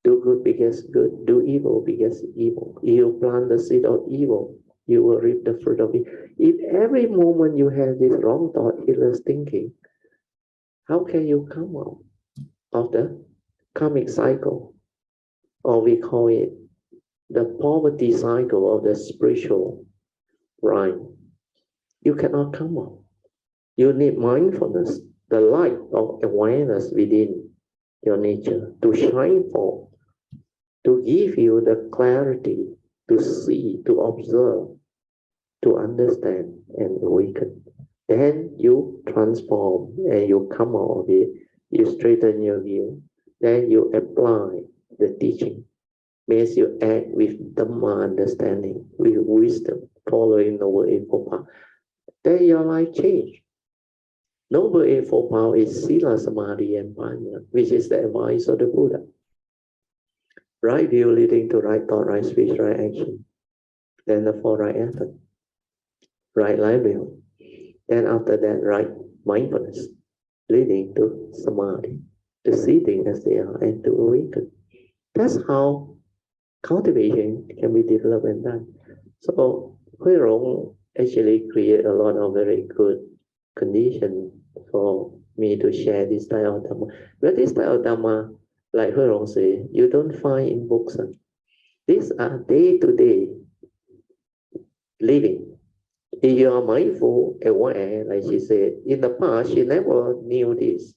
Do good begets good, do evil begets evil. You plant the seed of evil, you will reap the fruit of it. If every moment you have this wrong thought, heedless thinking, how can you come out of the karmic cycle? Or we call it the poverty cycle of the spiritual rhyme. You cannot come out. You need mindfulness, the light of awareness within your nature to shine forth, to give you the clarity to see, to observe, to understand and awaken. Then you transform and you come out of it, you straighten your view, then you apply the teaching. Means you act with Dhamma understanding, with wisdom, following Noble Eightfold Path. Then your life change. Noble Eightfold Path is Sila, Samadhi and Panya, which is the advice of the Buddha. Right view leading to right thought, right speech, right action. Then the four right effort. Right livelihood. Then after that, right mindfulness, leading to Samadhi, to see things as they are and to awaken. That's how cultivation can be developed and done. So Hui Rong actually create a lot of very good conditions for me to share this type of Dhamma. But this type of Dhamma, like Hui Rong say, you don't find in books. These are day-to-day living. If you are mindful, aware, like she said, in the past she never knew this.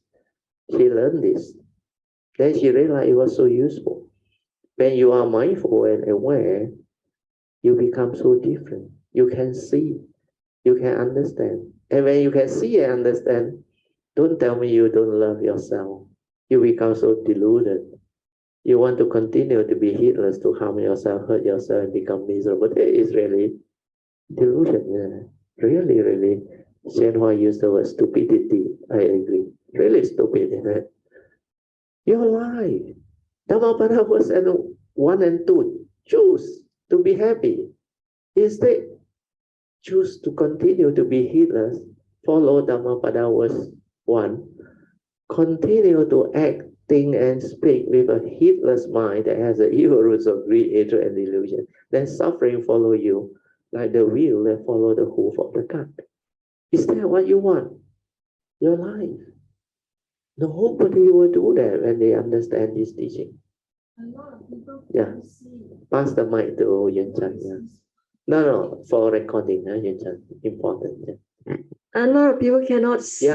She learned this. Then she realized it was so useful. When you are mindful and aware, you become so different. You can see, you can understand. And when you can see and understand, don't tell me you don't love yourself. You become so deluded. You want to continue to be heedless, to harm yourself, hurt yourself, and become miserable. That is really delusion. Yeah. Really, really. Hsuan Hua used the word stupidity. I agree. Really stupid. Yeah. Your life. Dhammapada was 1 and 2. Choose to be happy. Instead, choose to continue to be heedless. Follow Dhammapada was 1. Continue to act, think, and speak with a heedless mind that has the evil roots of greed, hatred, and delusion. Then suffering follow you like the wheel that follow the hoof of the cart. Is that what you want? Your life. Nobody will do that when they understand this teaching. A lot of people Yeah. Pass the mic to Yun Chan. Yeah. No, for recording, Yun Chan. Important. Yeah. A lot of people cannot see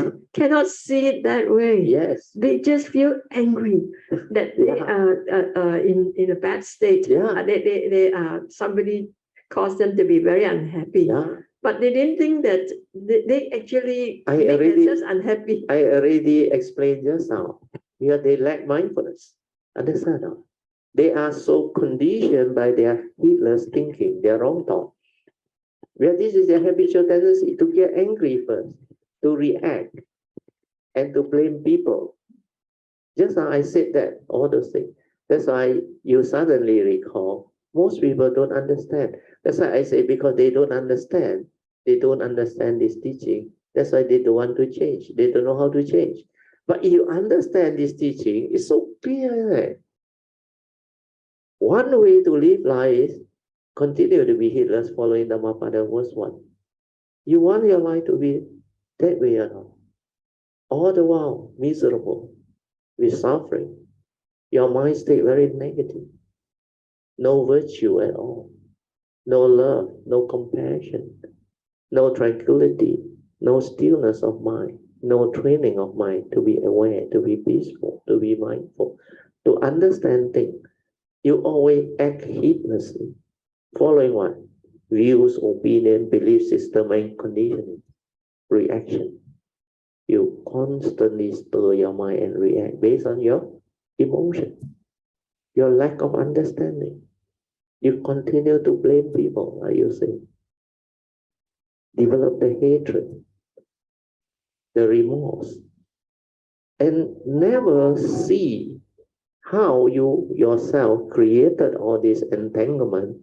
it that way. Yes. They just feel angry that they are in a bad state. Yeah. They somebody caused them to be very unhappy. Yeah. But they didn't think that they actually make themselves unhappy. I already explained just now. Because they lack mindfulness. Understand? They are so conditioned by their heedless thinking, their wrong thought. Where this is their habitual tendency to get angry first, to react, and to blame people. Just now I said that, all those things. That's why you suddenly recall, most people don't understand. That's why I say, because they don't understand this teaching. That's why they don't want to change. They don't know how to change. But if you understand this teaching, it's so clear. One way to live life is continue to be heedless, following Dhammapada was 1. You want your life to be that way or not? All the while miserable, with suffering. Your mind stay very negative. No virtue at all. No love, no compassion, no tranquility, no stillness of mind, no training of mind to be aware, to be peaceful, to be mindful, to understand things. You always act heedlessly. Following what? Views, opinion, belief system, and conditioning. Reaction. You constantly stir your mind and react based on your emotion, your lack of understanding. You continue to blame people, like you say. Develop the hatred, the remorse, and never see how you yourself created all this entanglement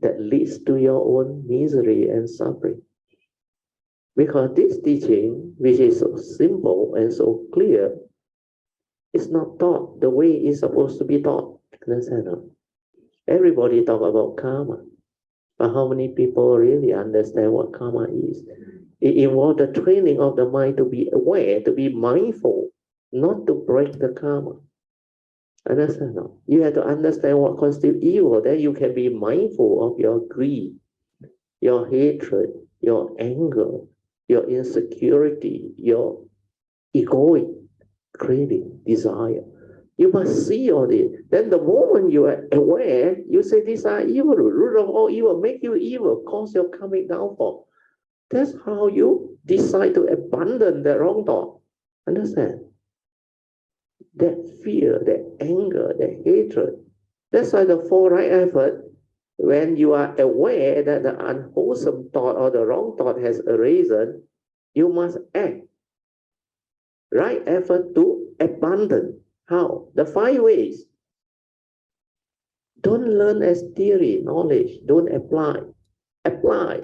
that leads to your own misery and suffering. Because this teaching, which is so simple and so clear, is not taught the way it's supposed to be taught. Understand? Everybody talk about karma. But how many people really understand what karma is? It involves the training of the mind to be aware, to be mindful, not to break the karma. Understand? No? You have to understand what constitutes evil, then you can be mindful of your greed, your hatred, your anger, your insecurity, your egoic craving, desire. You must see all this. Then the moment you are aware, you say these are evil, root of all evil, make you evil, cause your karmic downfall. That's how you decide to abandon the wrong thought. Understand? That fear, that anger, that hatred. That's why the four right effort, when you are aware that the unwholesome thought or the wrong thought has arisen, you must act. Right effort to abandon. How? The 5 ways. Don't learn as theory, knowledge. Don't apply. Apply.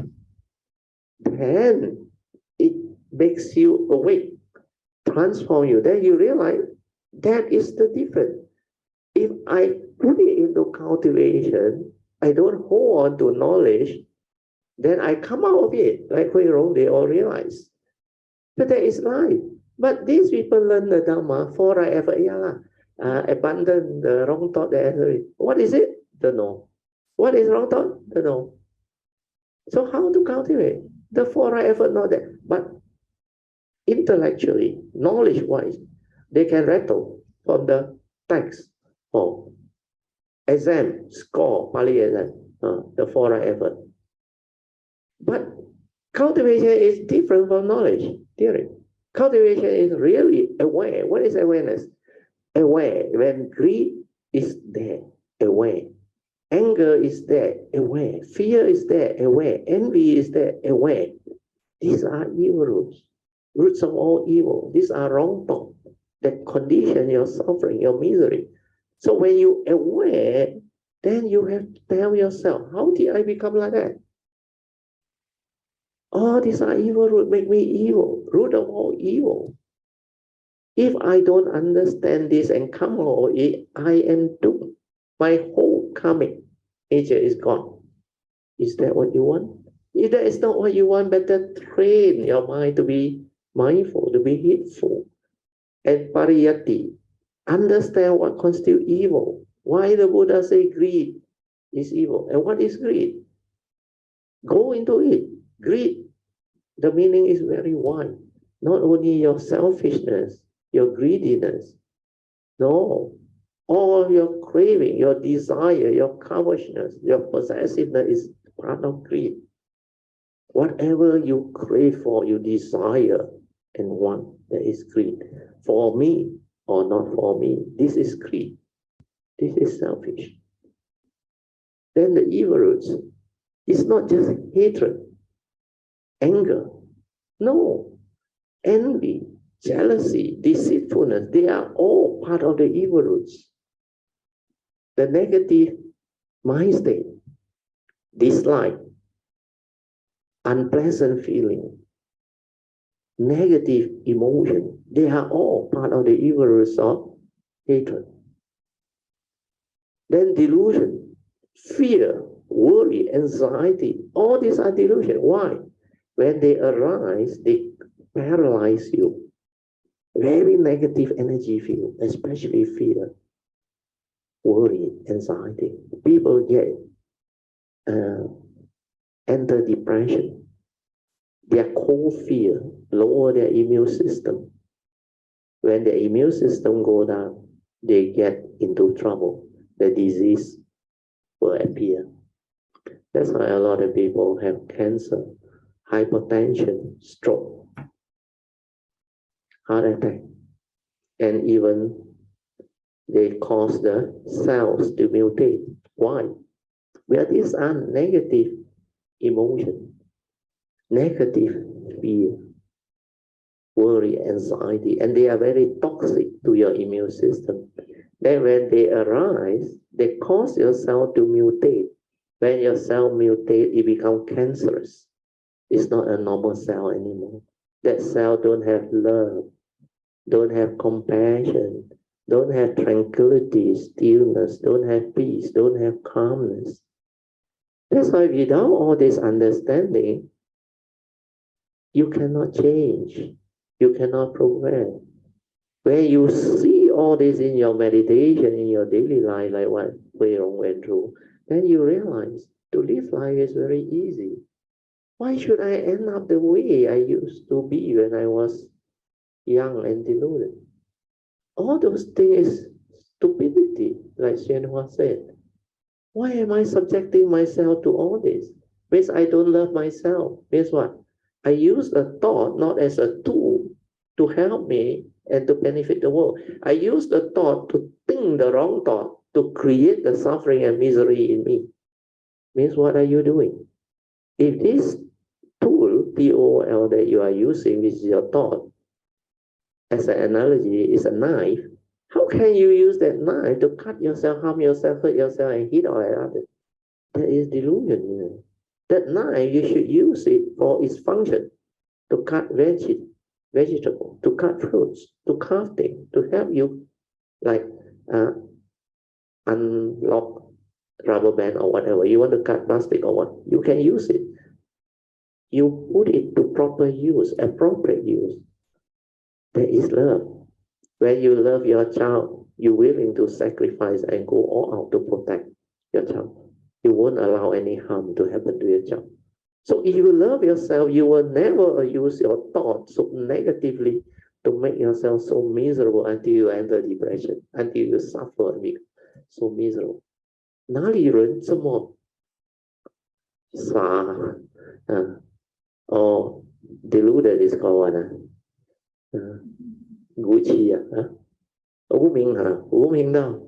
Then it makes you awake, transform you. Then you realize that is the difference. If I put it into cultivation, I don't hold on to knowledge, then I come out of it. Like Hui Rong, they all realize. But that is life. But these people learn the Dhamma, 4 right effort, abandon the wrong thought. What is it? Don't know. What is wrong thought? Don't know. So how to cultivate? The 4 right effort, not that. But intellectually, knowledge-wise, they can rattle from the text. Oh, exam, score, Pali exam, the 4 right effort. But cultivation is different from knowledge, theory. Cultivation is really aware. What is awareness? Aware. When greed is there, aware. Anger is there, aware. Fear is there, aware. Envy is there, aware. These are evil roots. Roots of all evil. These are wrong thoughts that condition your suffering, your misery. So when you aware, then you have to tell yourself, how did I become like that? All these are evil roots, make me evil, root of all evil. If I don't understand this and come out of it, I am doomed. My whole karmic nature is gone. Is that what you want? If that is not what you want, better train your mind to be mindful, to be heedful. And pariyati, understand what constitutes evil. Why the Buddha say greed is evil? And what is greed? Go into it. Greed, the meaning is very wide. Not only your selfishness, your greediness. No. All your craving, your desire, your covetousness, your possessiveness is part of greed. Whatever you crave for, you desire and want, that is greed. For me or not for me, this is greed. This is selfish. Then the evil roots is not just hatred, anger. No. Envy, jealousy, deceitfulness, they are all part of the evil roots. The negative mind state, dislike, unpleasant feeling, negative emotion, they are all part of the evil roots of hatred. Then delusion, fear, worry, anxiety, all these are delusion. Why? When they arise, they paralyze you. Very negative energy field, especially fear, worry, anxiety. People get enter depression. Their cold fear lower their immune system. When the immune system go down, they get into trouble. The disease will appear. That's why a lot of people have cancer, hypertension, stroke, heart attack, and even they cause the cells to mutate. Why? Well, these are negative emotion, negative fear, worry, anxiety, and they are very toxic to your immune system. Then when they arise, they cause your cell to mutate. When your cell mutate, it becomes cancerous. It's not a normal cell anymore. That cell don't have love, don't have compassion, don't have tranquility, stillness, don't have peace, don't have calmness. That's why without all this understanding, you cannot change. You cannot progress. When you see all this in your meditation, in your daily life, like what Hui Rong went through, then you realize to live life is very easy. Why should I end up the way I used to be when I was young and deluded? All those things, stupidity, like Hsuan Hua said. Why am I subjecting myself to all this? Means I don't love myself. Means what? I use a thought not as a tool to help me and to benefit the world. I use the thought to think the wrong thought to create the suffering and misery in me. Means what are you doing? If this tool, T-O-L, that you are using, which is your thought, as an analogy, is a knife, how can you use that knife to cut yourself, harm yourself, hurt yourself, and hit all others? That is delusion. That knife, you should use it for its function, to cut vegetable, to cut fruits, to carve things, to help you, like unlock rubber band or whatever. You want to cut plastic or what? You can use it. You put it to proper use, appropriate use. That is love. When you love your child, you're willing to sacrifice and go all out to protect your child. You won't allow any harm to happen to your child. So if you love yourself, you will never use your thoughts so negatively to make yourself so miserable until you enter depression, until you suffer and become so miserable. 哪里人这么傻deluded is called what? 无知无明道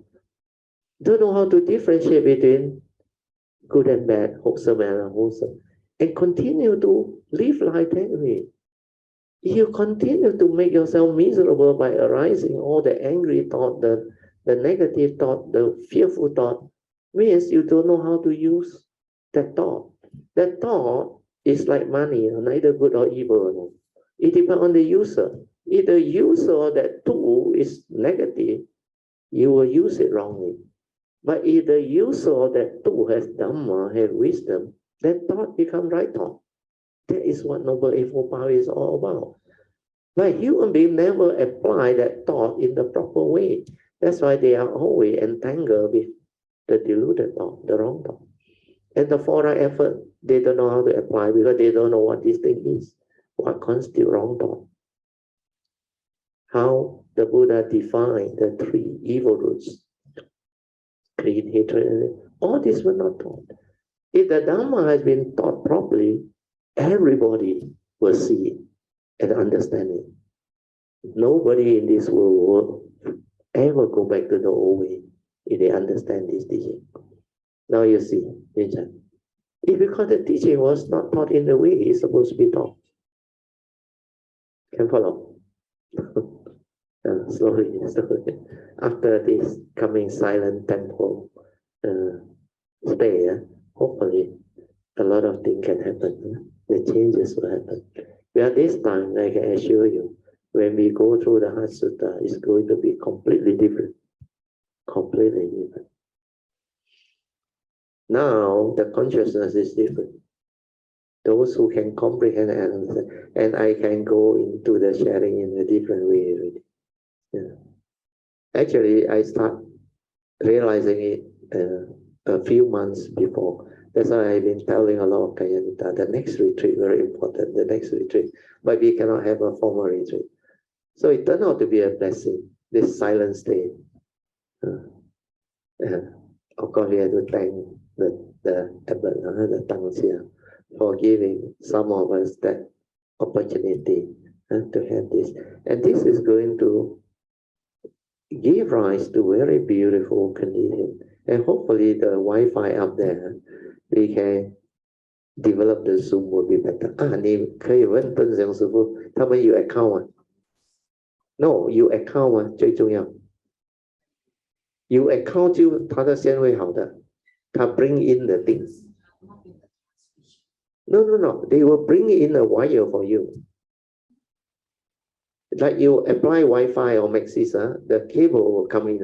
don't know how to differentiate between good and bad, wholesome and unwholesome, and continue to live like that way. You continue to make yourself miserable by arising all the angry thought, the negative thought, the fearful thought, means you don't know how to use that thought. That thought is like money, neither good or evil. It depends on the user. If the user of that tool is negative, you will use it wrongly. But if the user of that tool has Dhamma, has wisdom, that thought becomes right thought. That is what Noble Eightfold Path is all about. But human beings never apply that thought in the proper way. That's why they are always entangled with the deluded thought, the wrong thought. And the four right effort, they don't know how to apply because they don't know what this thing is, what constitutes wrong thought. How the Buddha defined the three evil roots, greed, hatred, all this were not taught. If the Dhamma has been taught properly, everybody will see it and understand it. Nobody in this world will ever go back to the old way if they understand this teaching. Now you see, if because the teaching was not taught in the way it's supposed to be taught. Can follow? Slowly. After this coming silent temple stay, hopefully a lot of things can happen. The changes will happen. Well, this time, I can assure you, when we go through the Heart Sutta, it's going to be completely different. Completely different. Now, the consciousness is different. Those who can comprehend and understand, and I can go into the sharing in a different way already. Yeah. Actually, I start realizing it a few months before. That's why I've been telling a lot of Kayanita, the next retreat, very important, the next retreat. But we cannot have a formal retreat. So it turned out to be a blessing, this silent state. Of course, we have to thank the abbot, the Tangxia, for giving some of us that opportunity to have this. And this is going to give rise to very beautiful conditions. And hopefully the Wi-Fi up there, we can develop the Zoom will be better. 你可以问顿祥师父，他们有 account 吗 ？No， 有 account 吗？最重要。有 account 就他的线会好的，他 bring in the things. No, they will bring in a wire for you. Like you apply Wi-Fi or Maxis, the cable will come in.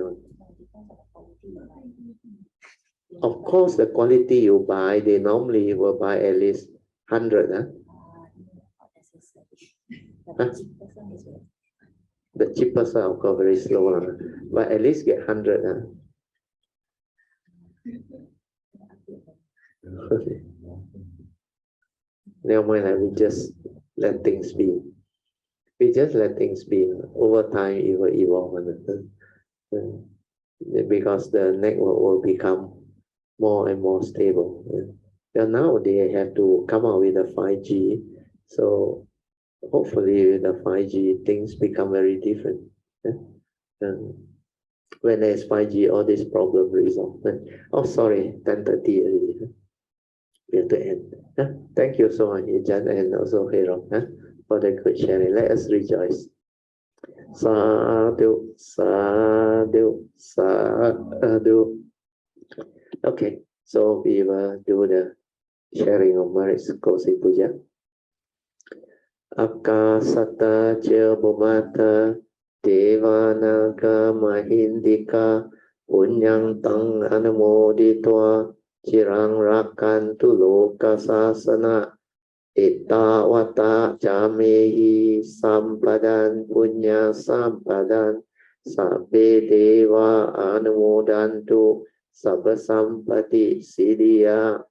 Of course, the quality you buy, they normally will buy at least 100. The cheapest are of course very slow, but at least get 100. Never mind, we just let things be. We just let things be. Over time, it will evolve. Because the network will become more and more stable. And now they have to come out with a 5G. So hopefully with the 5G, things become very different. And when there's 5G, all these problems resolved. Oh, sorry, 10:30 already. We have to end. Thank you so much, Jan, and also Hero, for the good sharing. Let us rejoice. Sadhu, sadhu, sadhu. Okay, so we will do the sharing of merits, closing puja. Akasata ca bhumata devanaga mahindika punyang tang anumoditva cirang rakantu loka sasana Ittavata jamehi sampadan punya sampadan sabbe deva anumodantu sabba sampati siddhya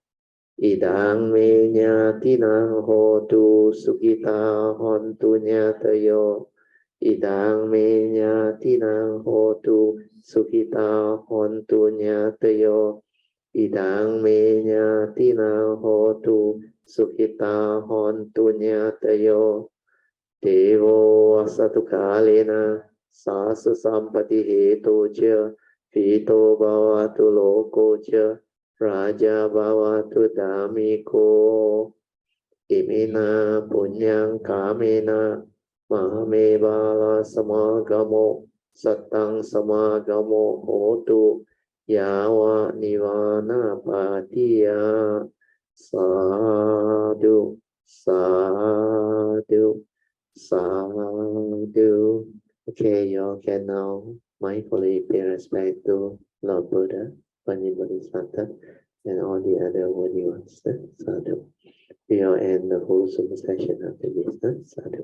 idang me nyatinang hotu sukita hontu nyatayo idang me nyatinang hotu sukita hontu nyatayo idang me nyatinang hotu Sukhita hontu nyatayo Devo asatu kalena Sasu sampati hetu cha Pito bhavatu loko cha Raja bhavatu dhamiko Imina punyang kamena Mahame bala samagamo Satang samagamo hotu Yawa nivana patiya Sadhu, sadhu, sadhu. Okay, you all can now mindfully pay respect to Lord Buddha, Pani Bodhisattva, and all the other worthy ones. Sadhu. We will end the whole session after this. Sadhu.